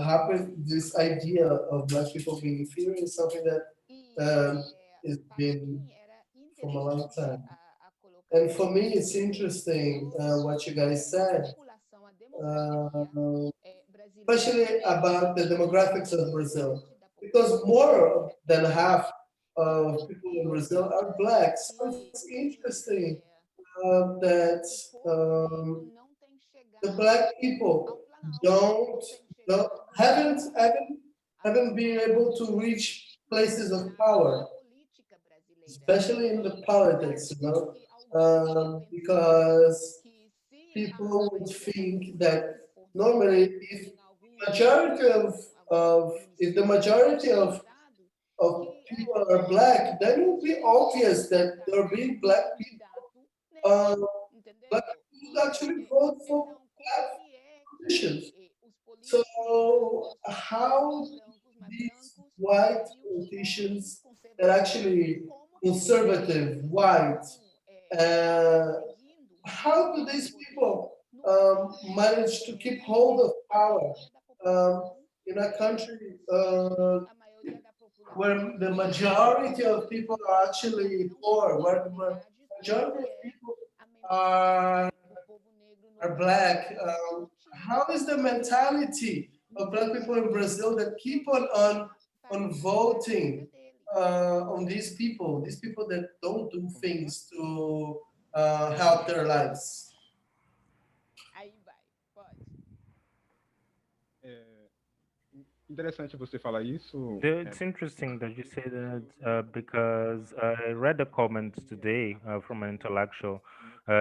happened. This idea of black people being inferior is something that has Para been mim era from a long interessante time. a And for colocação me, it's interesting what you guys da said, população, a demografia uh, brasileira especially about the demographics of grande Brazil, parte da because população more than é half black. of Então, people in Brazil are black. So it's interesting that o povo negro um, não tem the chegado black ao people Planalto, don't, não tem don't chegado haven't haven't a haven't been able to reach places of power, na política brasileira. especially in the politics, you know, Porque alguns já pensavam because que se people would aparecesse think that por normally exemplo, if em majority algum of if the município, majority estado, of que people are black, then it would be obvious that there being um black people, candidato uh, negro, black entendeu? people would actually vote for Então, como black que é politicians. que os políticos So brancos, how mais these brancos, white e os homens politicians that conservadores, actually como que conservative, eles white, estão uh, conseguindo how do manter o these poder people no país, manage to keep hold of sendo a power maioria da um, população in a country a maioria da where população the majority of people are actually não poor, tem where the ideias do majority que of é people a are, memória do povo negro no are Brasil. black? Não tinha. How is the mentality of black people in Brazil that keep on voting Dele. on these people that don't do things to help their lives? Aí vai, pode. It's interesting that you say that because I read a comment today from an intellectual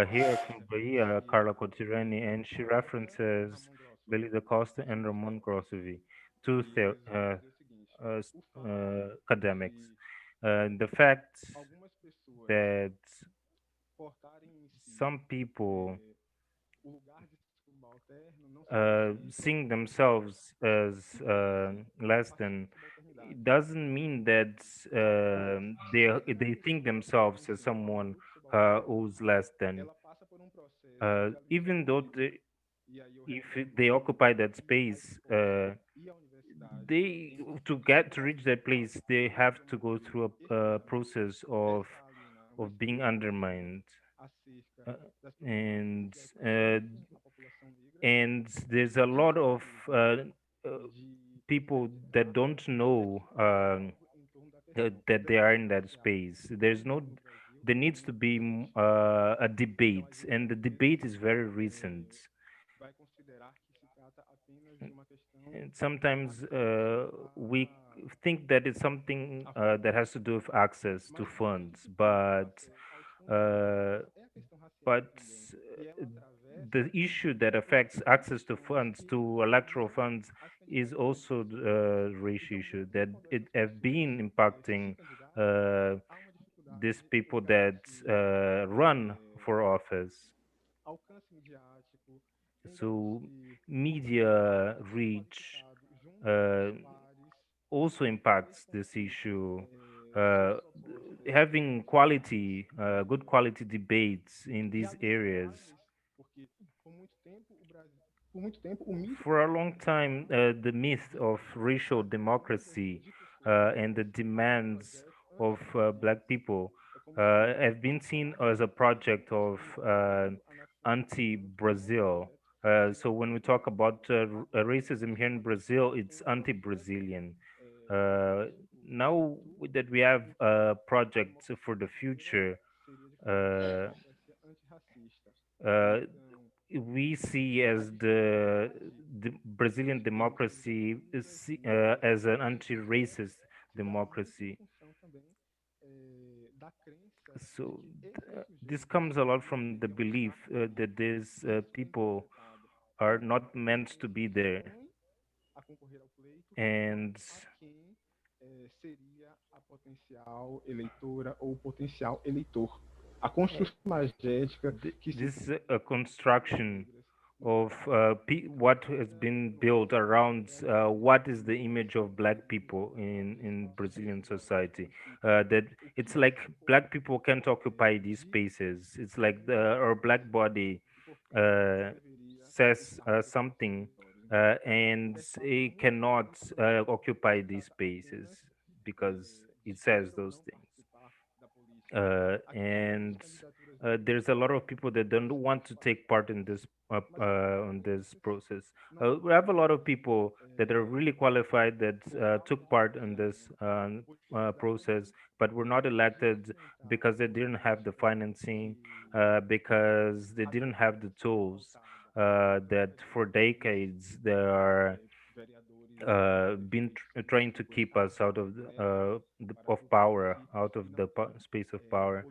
here from Bahia, Carla Cotirani, and she references Beli da Costa and Ramon Grossovi. two academics. The fact that some people seeing themselves as less than, it doesn't mean that they think themselves as someone who's less than. Even though if they occupy that space, they to reach that place, they have to go through a process of being undermined, uh, and uh, and there's a lot of uh, people that don't know that they are in that space. There needs to be a debate, and the debate is very recent. And sometimes we think that it's something that has to do with access to funds, uh, but the issue that affects access to funds, to electoral funds, is also the race issue that it have been impacting uh, these people that run for office. So media reach uh, also impacts this issue. Uh, Having good quality debates in these areas. For a long time, the myth of racial democracy and the demands of black people have been seen as a project of anti-Brazil. So when we talk about racism here in Brazil, it's anti-Brazilian. Uh, Now that we have projects for the future, uh, uh, we see as the Brazilian democracy as an anti-racist democracy. So this comes a lot from the belief that these people are not meant to be there, and this is a construction of what has been built around what is the image of black people in Brazilian society. That it's like black people can't occupy these spaces. It's like our black body uh, says something, and it cannot occupy these spaces because it says those things. And there's a lot of people that don't want to take part in this process. We have a lot of people that are really qualified that took part in this process, but were not elected because they didn't have the financing, because they didn't have the tools. That for decades they are trying to keep us out of of power, out of the space of power,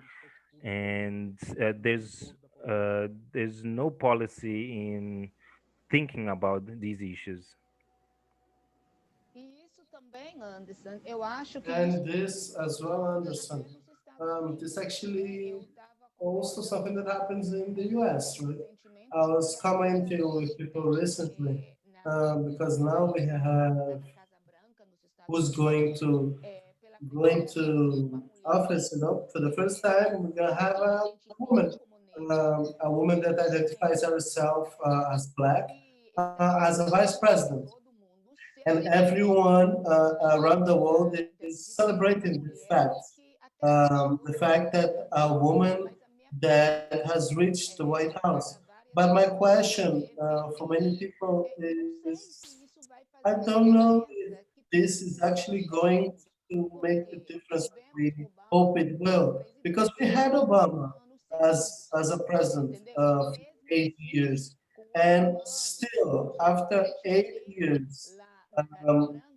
and there's no policy in thinking about these issues. E isso também, Anderson, eu acho que isso And this as well, Anderson. nos Estados This Unidos, né? Eu actually estava also conversando something that happens in the US, right? recentemente I sobre was a commenting questão with people recently na because now we lá have na Casa Branca, nos Estados who's Unidos, pela going primeira vez, uma to mulher office. You know, for the first time, we're gonna have se a woman, identificou como negra a woman that identifies herself as black, e esse as a vice aconteceu em president, todo mundo sem and nenhuma everyone around the world necessidade is de ter uma celebrating this mulher fact. que até The então fact that a woman mas a minha that pergunta has reached the White House. para But várias my pessoas question for many é, people não sei is, se isso vai I fazer don't know if diferença, que this todos is nós actually going somos, to make the porque difference that tivemos we hope Obama it como will. Because we presidente had por Obama 4 anos seguidos, as a president entendeu? E for mesmo 8 years. assim, com And 8 anos, still, o after eight presidente years lá na Casa um, Branca,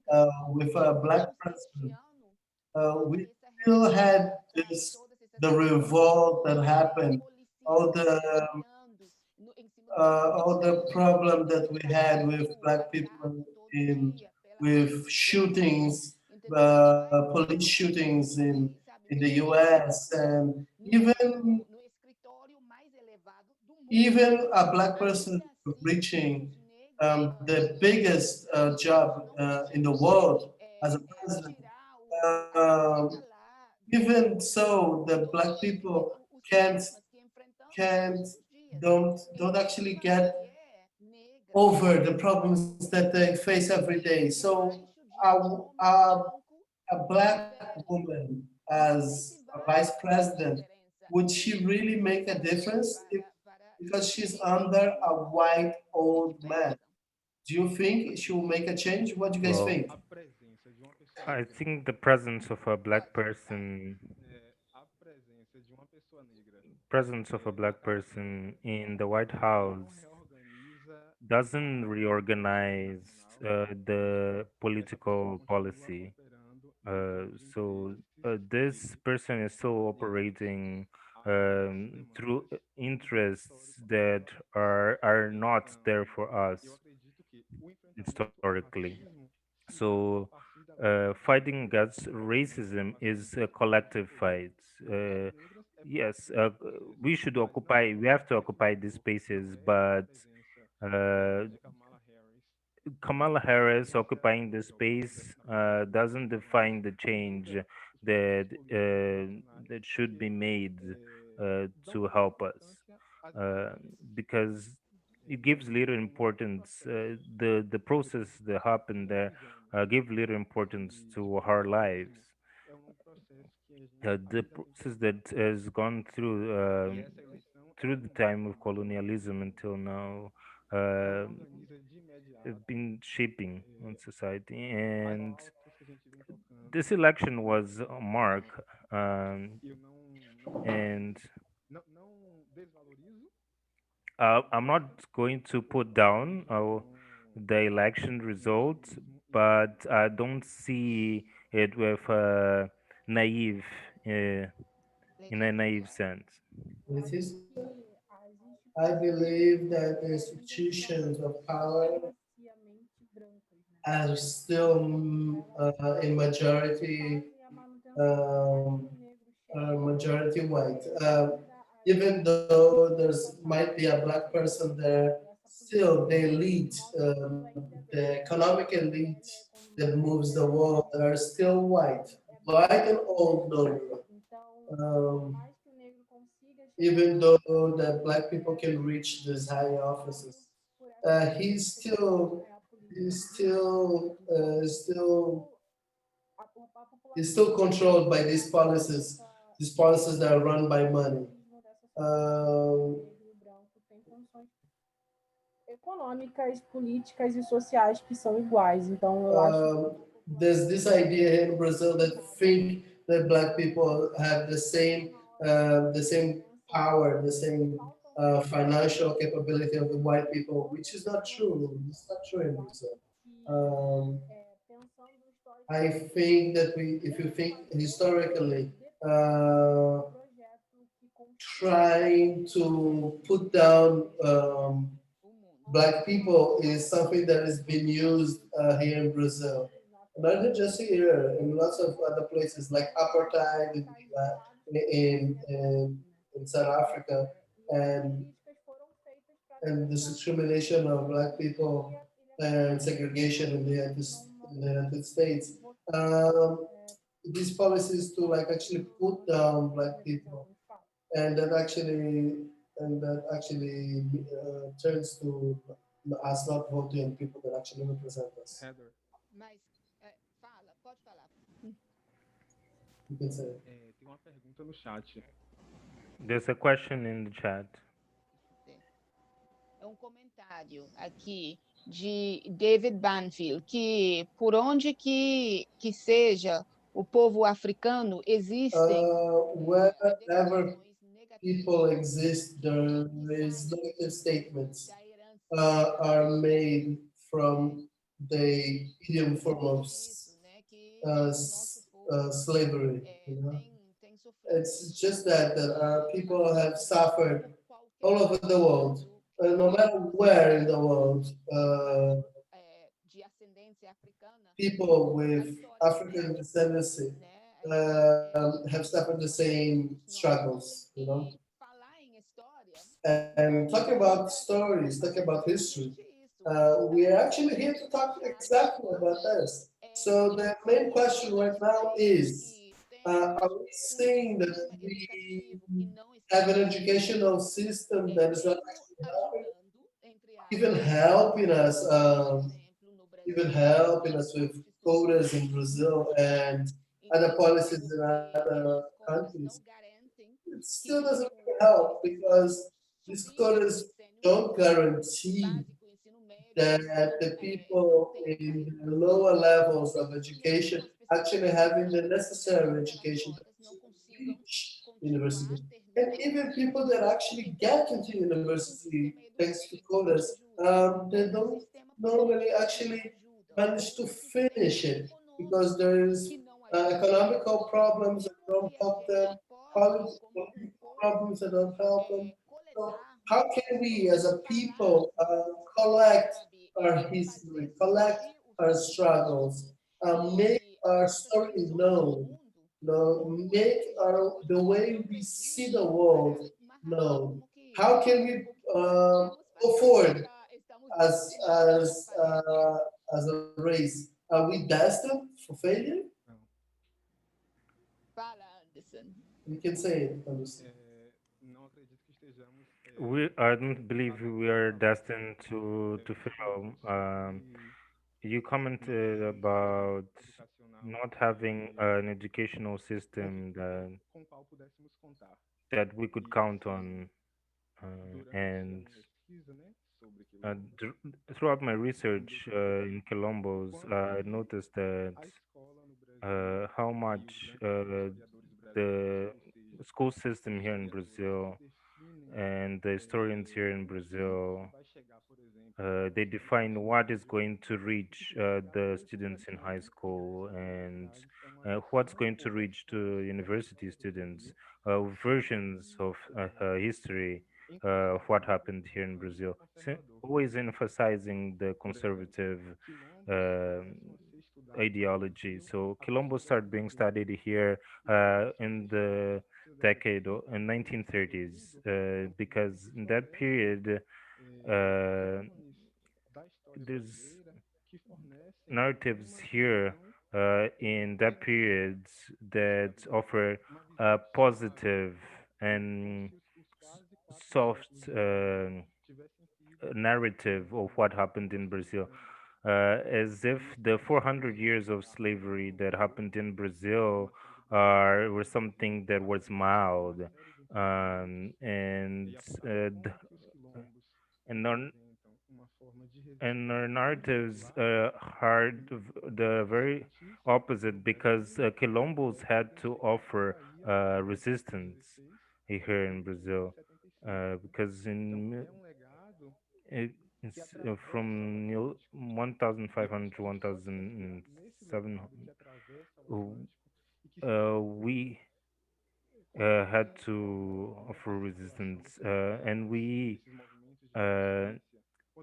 with a black tivemos este president, ano toda we essa still had revolta, sabe? this Todas essas the revolt that happened, all policiais the atirando em cima dos all the policiais, problem that we policiais had with sendo black people atacados todo in dia with shootings, police shootings in the US, and even a black person reaching the biggest job in the world as a president. Um, Even so, the black people can't can't don't actually get over the problems that they face every day. So a black woman as a vice president, would she really make a difference if, because she's under a white old man? Do you think she will make a change? What do you guys Well, think? I think the presence of a black person, presence of a black person in the White House doesn't reorganize the political policy. So this person is still operating through interests that are not there for us historically. So fighting against racism is a collective fight. Uh, yes, we should occupy. We have to occupy these spaces, but uh, Kamala Harris occupying the space doesn't define the change that should be made to help us, uh, because it gives little importance. The process that happened there give little importance to our lives. The process that has gone through the time of colonialism until now. um have been shaping on society. And this election was a mark, and I'm not going to put down the election results, but I don't see it with naive, uh, in a naive sense. Leticia? as I instituições believe that the ainda são institutions of power supremaciamente brancas, né? are still Elas in majority fazem a manutenção, por mais que um, o negro chegue, majority white. ainda Even though there's might be a black person there, essa still política they de lead modo geral ainda the tem economic elite ainda a that economia moves the ainda world are still white, é white muito and old no dominante. more. Então, por Um, mais que o negro consiga chegar Even lá, though the black people can reach these high passado offices, por essas he's políticas que still é a política he's de desigualdade. still Então, still isso a is população still negra controlled by these policies that are desse run by money. capitalismo dessa sociedade onde o Um, negro e o branco têm condições econômicas, políticas e sociais que são iguais. Então, eu acho que um, there's this idea here in Brazil that think that black people have the same power, the same financial capability of the white people, which is not true. It's not true in Brazil. Um, pensando I think that if you think historically, uh, projeto que trying to put down black people is something that has been used here in Brazil. Not just here, in lots of other places like apartheid in South Africa, and políticas foram feitas para and the tentar discrimination of black people ele and segregation in the United States. votar Um, these policies to like actually put down black visão people, de fato. and that actually turns to us not voting people that actually represent us. You can say. There's a question in the chat. É um comentário aqui de David Banfield, que por onde que seja o povo africano, existem Wherever declarações people negativas exist, there is mensagem negative statements da herança are made from the idiom form of isso, né, que o nosso povo slavery. tem sofrido It's isso just that people have suffered qualquer all over the world, no matter where in the world. de ascendência africana people with African descendancy have suffered the same struggles, you know. And talking about stories, talking about history, we are actually here to talk exactly about this. So the main question right now is, are we saying that we have an educational system that is not actually helping, even helping us, even helping us with quotas in Brazil and other policies in other countries? It still doesn't really help because these quotas don't guarantee that the people in the lower levels of education actually having the necessary education to reach university. And even people that actually get into university thanks to quotas, they don't normally actually manage to finish it because there is economical problems that don't help them, political problems that don't help them. So how can we as a people collect our history, collect our struggles, make our story known, make the way we see the world known? How can we go forward as a race? Are we destined for failure? You can say it, Anderson. I don't believe we are destined to fail. You commented about not having an educational system that we could count on, and throughout my research in quilombos, I noticed that how much the school system here in Brazil and the historians here in Brazil, they define what is going to reach the students in high school and what's going to reach to university students. Versions of history of what happened here in Brazil, always emphasizing the conservative um ideology. So Quilombo started being studied here in the in 1930s because in that period uh, there's narratives here in that period that offer a positive and soft narrative of what happened in Brazil, as if the 400 years of slavery that happened in Brazil were something that was mild, and and our, and our narratives are the very opposite because Quilombos had to offer resistance here in Brazil, because it, it's from 1500 to 1700, we had to offer resistance, and we uh,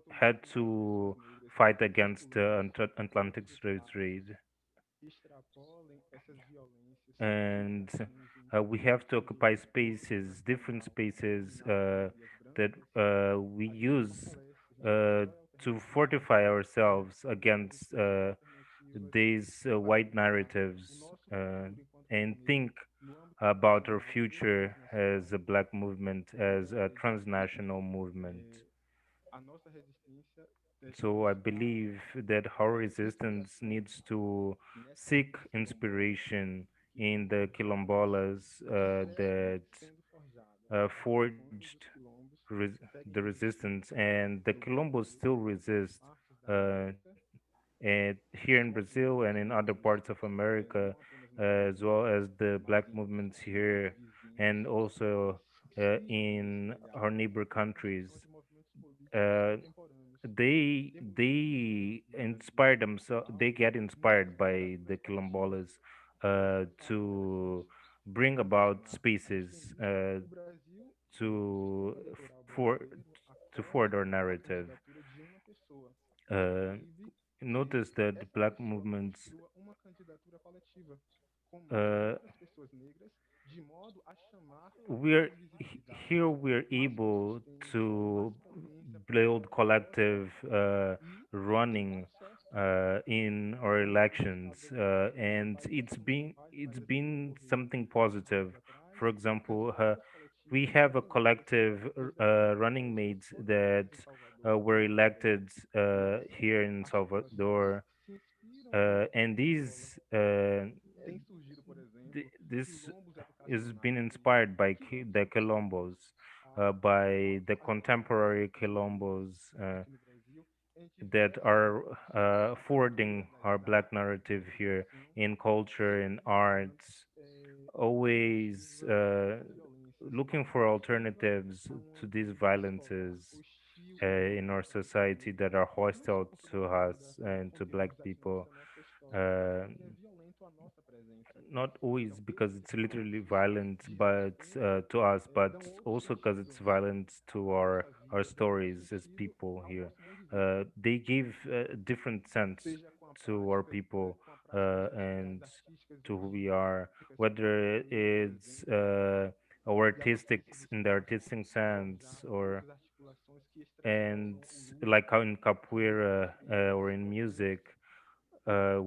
had to fight against the Atlantic slave trade, and we have to occupy spaces, different spaces that we use uh, to fortify ourselves against these white narratives, and think about our future as a black movement, as a transnational movement. So I believe that our resistance needs to seek inspiration in the quilombolas that forged the resistance, and the quilombos still resist uh, and here in Brazil and in other parts of America, as well as the black movements here, and also in our neighbor countries. Uh, they inspire themselves. They get inspired by the quilombolas to bring about spaces to for to forward our narrative. Uh, notice that the black movements, uh, we're here we're able to build collective running in our elections, and it's been something positive. For example, we have a collective running mates that were elected here in Salvador, and this is been inspired by the quilombos, by the contemporary quilombos that are forwarding our black narrative here in culture and arts, always looking for alternatives to these violences in our society that are hostile to us and to black people. Uh, Not always because it's literally violent, but to us, but also because it's violent to our stories as people here. They give a different sense to our people and to who we are, whether it's our in the artistic sense, or and like how in capoeira or in music, uh,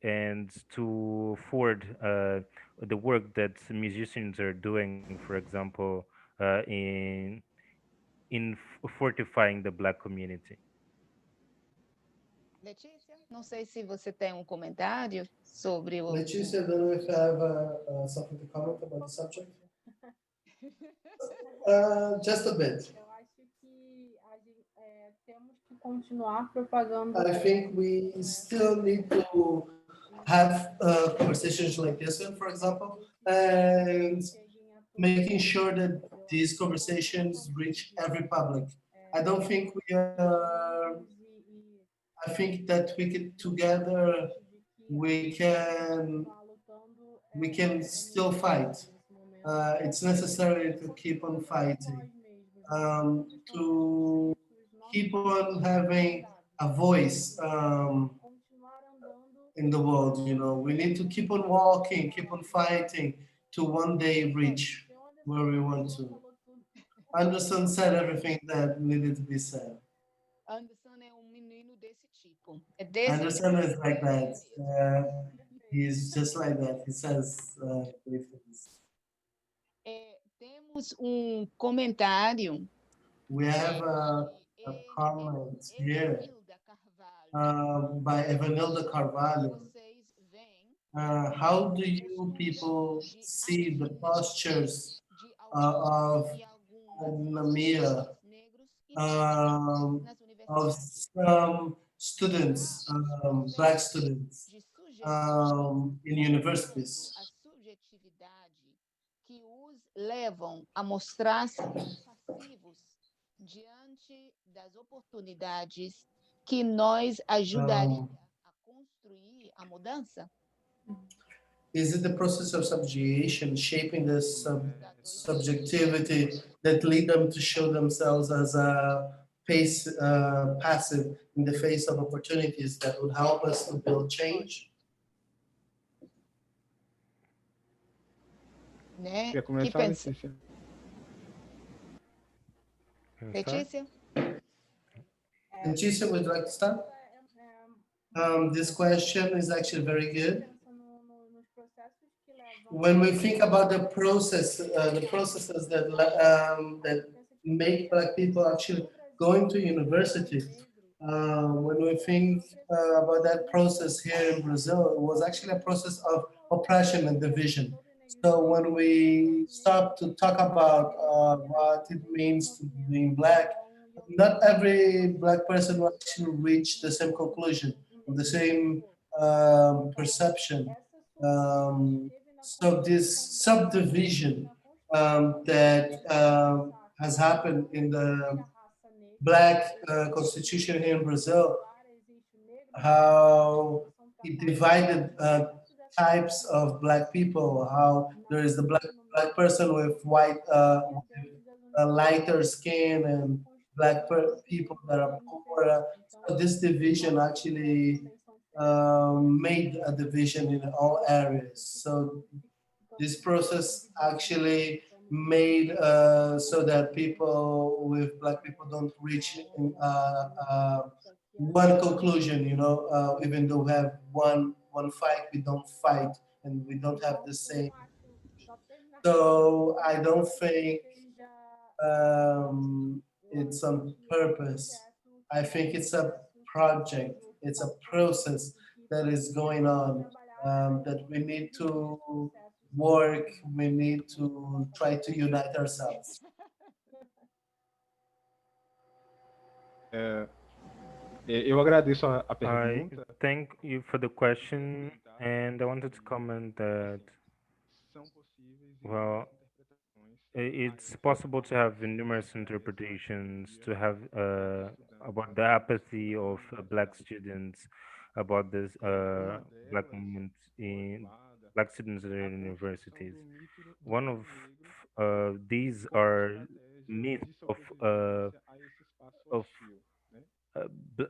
and to forward the work that musicians are doing, for example, in fortifying the black community. Letícia, não sei se você tem um comentário sobre Leticia, I don't know if you have something to comment about the subject. Just a bit. Eu acho que temos que continuar propagando I think we still need to have conversations like this one, for example, and cheguem a todos making sure that these conversations reach every public. I don't think we are. I think that we could together we can we can still fight. It's necessary to keep on fighting, to keep on having a voice in the world. You know, we need to keep on walking, keep on fighting to one day reach where we want to. Anderson said everything that needed to be said. Anderson é um menino desse tipo. É desse Anderson tipo. is like that. He's just like that. He says great things. Temos um comentário We have a comment here by Evanilda Carvalho. vocês veem How do you people de see the postures de alguns of e algumas Namia, negros e negras um, nas of universidades. some students, black students, De subjetividade, in universities? a subjetividade que os levam a mostrar-se passivos diante das oportunidades que nós ajudaria Um, a construir a mudança? is it the process of subjugation shaping the subjectivity that lead them to show themselves as a passive in the face of opportunities that would help us to build change? Né? Quer Que começar, pensa? Letícia? Letícia? Leticia, would you like to start? This question is actually very good. When we think about the processes that make Black people actually going to university, when we think about that process here in Brazil, it was actually a process of oppression and division. So when we stop to talk about what it means to being Black, not every Black person will actually reach the same conclusion, the same perception. So this subdivision that has happened in the Black constitution here in Brazil, how it divided types of Black people, how there is the black person with white, with a lighter skin, and people that are poorer. So this division actually made a division in all areas. So this process actually made so that people with black people don't reach one conclusion. Even though we have one fight, we don't fight, and we don't have the same. So I don't think it's on purpose. I think it's a project, it's a process that is going on, that we need to work, we need to try to unite ourselves. Eu agradeço a I pergunta. thank you for the question, and I wanted to comment that, São possíveis well, inúmeras interpretações it's possible to have numerous interpretations to have about the apathy of black students, about this uma black delas movement foi in levada black students in à construção universities. do mito One do of mito negro these como are estratégia myth de sobrevivência a esse espaço of hostil, né?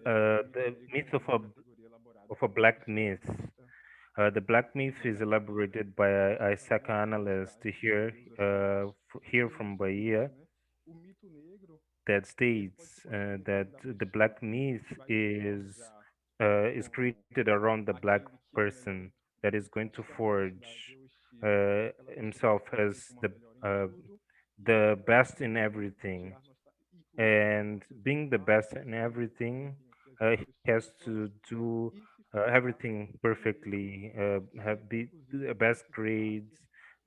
O mito the negro é myth uma categoria elaborada of a por um black myth. psicanalista The black myth is norte-americano elaborated by a chamado psychoanalyst Cais, here, digamos assim, here e ele from diz isso, Bahia, né? O mito negro that ele pode states ser construído a that partir da the pessoa black myth que vai se forjar is como created around the black aquele que person that is going to constrói uma cidade forge hostil para aquela pessoa himself agir as como a melhor em uh, tudo e the aquela best in pessoa everything. tirar e com isso tirar And being the nostalgia best ou in seja, everything, tem aquela he has pessoa to do e se forjar everything com isso perfectly, have be inclusive the não best participasse grades,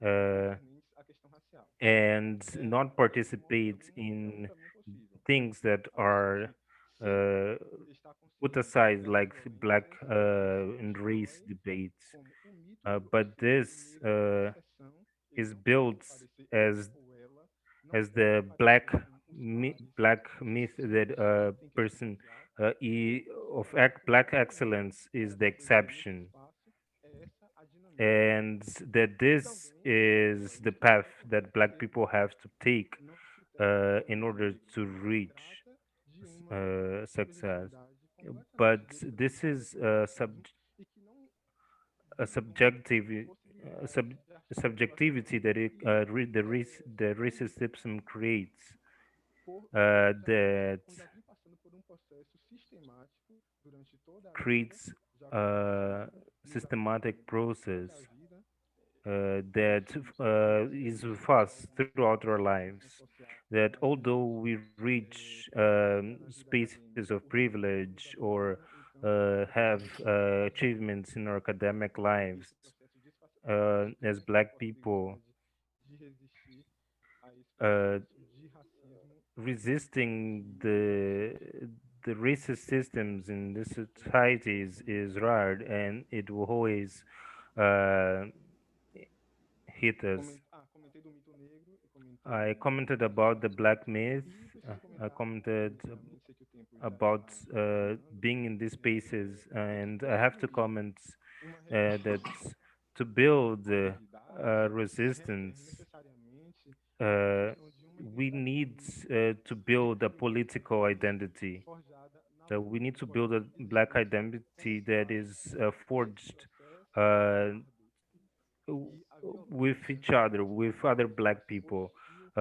em uh, concernentes à questão racial. and not Um outro participate caminho é um in caminho possível. things that A pessoa are que sempre uh, está put consciente aside, dessa like black violência and race constrói debates. como o mito negro But hostil, o this negro como exceção, ele is não pode built parecer, ele as ou ela não as pode the parecer como os pares black da myth that sociedade. Ele tem que ser person forjado ou ser black construído excellence is para the sobreviver nesse exception, espaço. É essa a dinâmica. and that E this também is the isso só path vai that black acontecer, people have to take não se trata do in mito order negro, to não se reach trata de uma success. subjetividade completamente But dentro this desse is contexto hostil e que não a visa nenhuma subjective possibilidade de subjectivity aceitação that the racist system creates, por that já vem passando por um processo sistemático durante toda a vida, creates já a acontece nos systematic process toda a vida. that Nós somos is seres with que us formam throughout our uma lives. construção social That mais although ampla. we reach Seja na vida spaces of acadêmica, o que nos privilege or aproxima, então, have dessa achievements in our academic lives desse processo disfarçatamente as da black people, possibilidade de resistir a esse uh, processo de racismo resisting que the racist systems in the societies is rare, and it will always uh, hit us. comentei do mito negro e I comentei commented da about the construção. black myth. E preciso I comentar commented rapidamente, sei que o tempo já about está caminhando, being in these spaces, de que and I have to construir comment uma that resistência to build atividade requer resistance, necessariamente a uh, construção de uma we identidade need única to e build a political coletiva identity. forjada na We luta. need to Agora, build a é black difícil, é identity that necessário. is Esse forged processo é uh, árduo e a with violência each other, é with um other processo black people.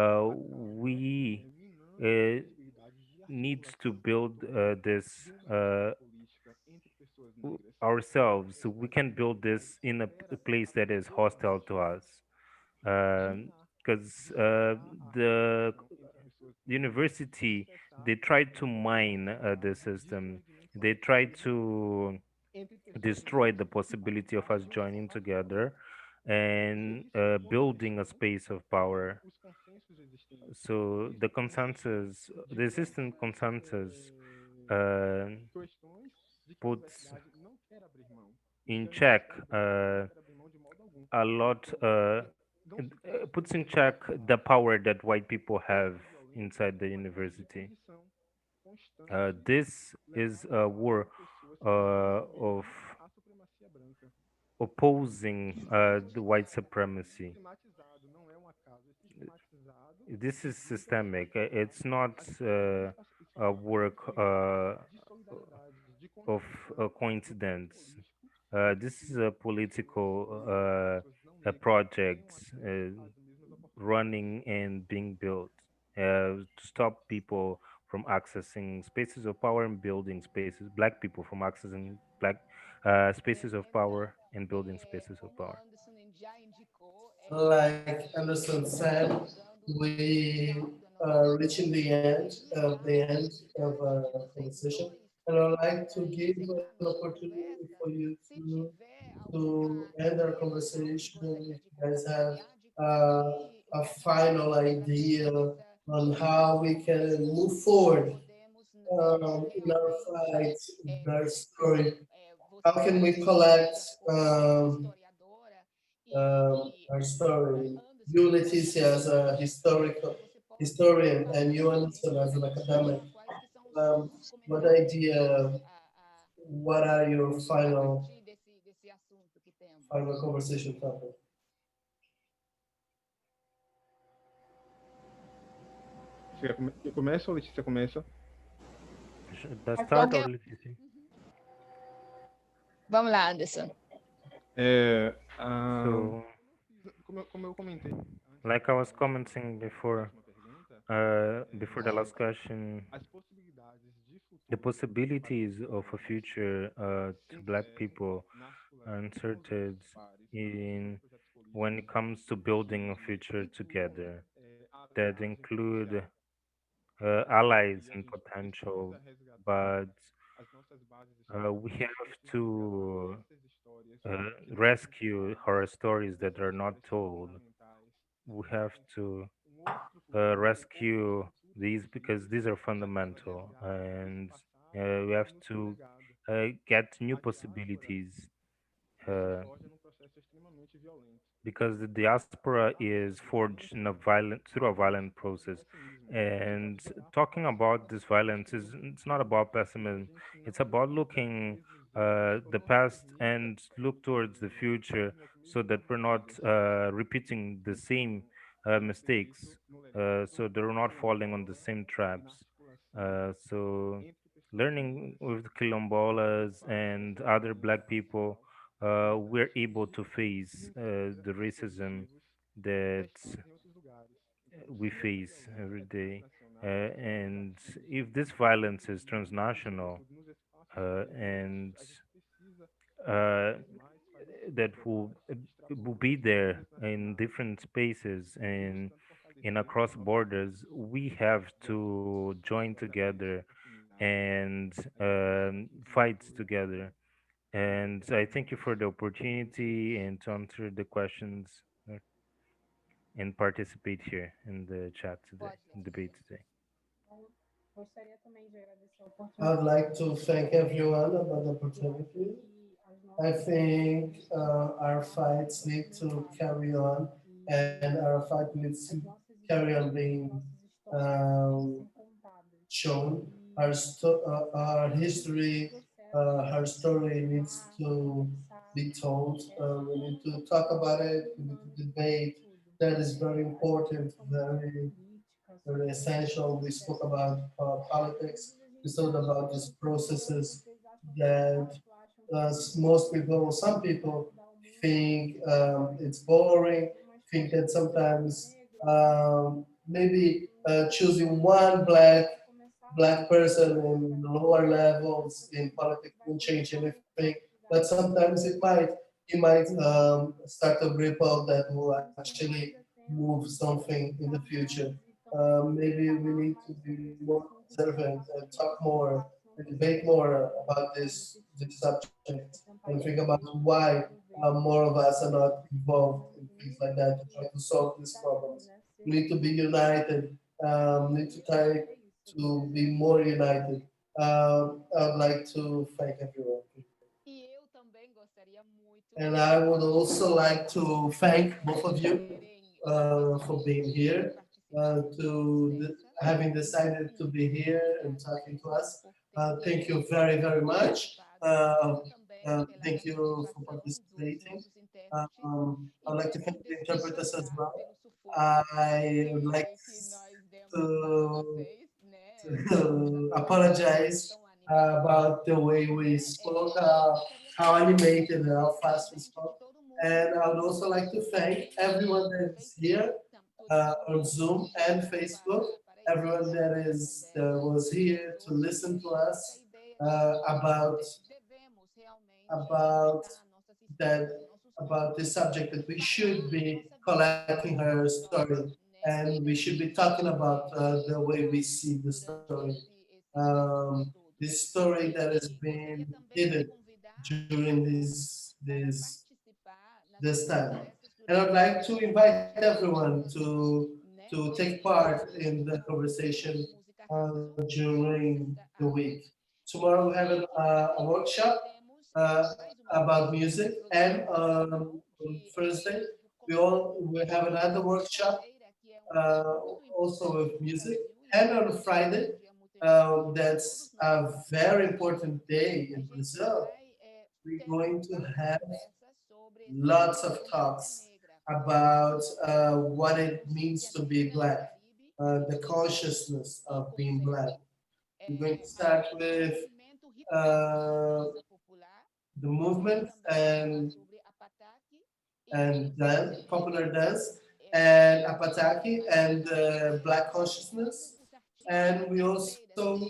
hostil acaba We minando a uh, possibilidade de need to articulação build de this uma ação política entre pessoas negras ourselves. So we para can build this in a essa place that is hostile to aproximação us. girar, Because despertar a the articulação entre pessoas negras e university, cessar they tried to essa mine the possibilidade de system. desentendimento They tried coletivo to entre pessoas destroy negras the e possibility of passar us por uma ação joining racial. together and Seguir seus building a consensos, space of power. os consensos existentes. So the Isso permite consensus, the existing diversas consensus, uh, questões de que a puts universidade não quer abrir mão, de que in a check universidade brasileira não quer abrir mão de modo algum. a lot. Porque não se trata Puts de in uma check guerra the racial. power that white people have Essa violência inside the é uma violência de university. condição constante, This is levada a a cabo war por pessoas que of resistem à supremacia branca. opposing Isso é the white sistematizado. supremacy. Sistematizado não é this is systemic. It's not a work of a coincidence. This is a political a project running and being built to stop people from accessing spaces of power and building spaces, black people from accessing black spaces of power and building spaces of power. Like Anderson said, we are reaching the end of our conversation, and I'd like to give an opportunity for you to end our conversation. If you guys have a final idea on how we can move forward in our fight, in our story, how can we collect our story? You, Leticia, as a historian, and you, Anderson, as an academic. What idea? What are your final conversation topic? Eu começo ou Letícia começa? Let's start Ok, or Leticia? vamos lá, Anderson. É, ah, So, como eu comentei like I was antes commenting da última pergunta, before the last question, as possibilidades de the futuro para possibilities esses of a povos future to sempre black people na are articulação com os inserted nossos pares, tanto nos in projetos when políticos it comes to building a que future incluam together that aliados em include potencial. allies E a in gente potential, precisa resgatar but as nossas bases we históricas have e resgatar to essas histórias uh, que não são rescue contadas, our stories that essas are not histórias told. fundamentais. We have to Outro futuro, outras rescue futuras these because pesquisas these are já têm fundamental, resgate desse and passado we have que nos foi to legado. get new A diáspora possibilities se uh, forja num processo extremamente violento. because the diaspora Falar is sobre violência forged in a violent through a violent não é process. pessimismo, é And olhar para o talking about passado this violence com is outros it's not about olhos. A pessimism. gente It's não about consegue looking resolver os the problemas past mídia, and look towards the future so movimento that we're not governamentais repeating the same precisam ser feito mistakes. no legado So they're not falling on the same e na traps. articulação So entre pessoas learning negras with e seus quilombolas pares and dessa other mesma black geração people, racial we're able to que face integra the os racism coletivos that testados em outros lugares. Então, we se essa face every violência é day. transnacional, And if this essa violence is negritude, transnational sobretudo nos espaços periféricos, and a gente precisa cada uh, vez mais fazer esse that debate will be extrapolando there fronteiras in nacionais different spaces e and buscando in fortalecer across nossos borders, direitos we have versus to join essa herança together oportunista. and A gente precisa fight de together. And I thank you for the opportunity redes and to answer the questions and participate here in the chat today, debate today. Então, gostaria também de agradecer a I'd oportunidade like to thank everyone about the e acho opportunity. que as I nossas think our precisam fights ser need to comentadas carry on, and e our fight needs to as nossas carry on histórias, as being nossas histórias precisam um, ser contadas. shown. E Our esse history, processo her de story needs falar, de to pensar, be told. We need é to talk about it. We need humano to acima de debate. tudo. That is very As pessoas important, estão falando de política, very sobre essential. We spoke processos about políticos. Às politics. vezes a We gente spoke acha about these que processes vocês acham que é that fácil, acham que most é people, some vai people mudar o mundo, think mas it's boring, é mais think fácil that para pessoas sometimes negras, maybe então choosing one começar black person in para lower essa levels in pessoa politics vai won't change começar a anything. precisar But de sometimes it might start a ripple that will isso actually mais é move tempo de something in the estudar future. mais e também Maybe we falar need to mais sobre be esse more assunto de observant tentar and talk more and simplificar debate tanto more quanto about this repetitivo, subject é tentar and think about entender, tentar why resolver, more of us are not involved então in things like unir that to try e to solve these estar junto, problems. né? Ser We need to be mais united. Need to try é isso. to be more united. I'd like to thank everyone. And I would also like to thank both of you for being here, having decided to be here and talking to us. Thank you very, very much. Thank you for participating. I'd like to thank the interpreters as well. I would like to, to apologize about the way we spoke, how animated and how fast we spoke. And I would also like to thank everyone that is here on Zoom and Facebook, everyone that was here to listen to us about that about this subject that we should be collecting her story and we should be talking about the way we see the story. This story that has been hidden during this time. And I'd like to invite everyone to take part in the conversation during the week. Tomorrow we have a workshop uh, about music, and on Thursday we have another workshop uh, also with music, and on Friday that's a very important day in Brazil. We're going to have lots of talks about what it means to be black, the consciousness of being black. We're going to start with uh, the movement and dance, popular dance, and apataki and black consciousness. And we also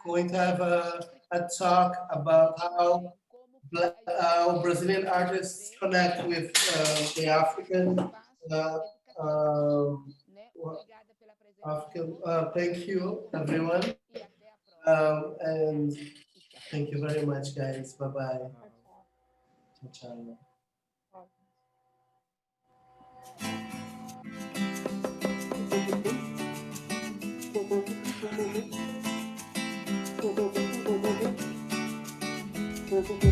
going to have a talk about how Brazilian artists connect with the uh, um, African. Thank you, everyone. And thank you very much, guys. Bye bye. Tchau, Tchau. tchau. Ciao, ciao. Tchau.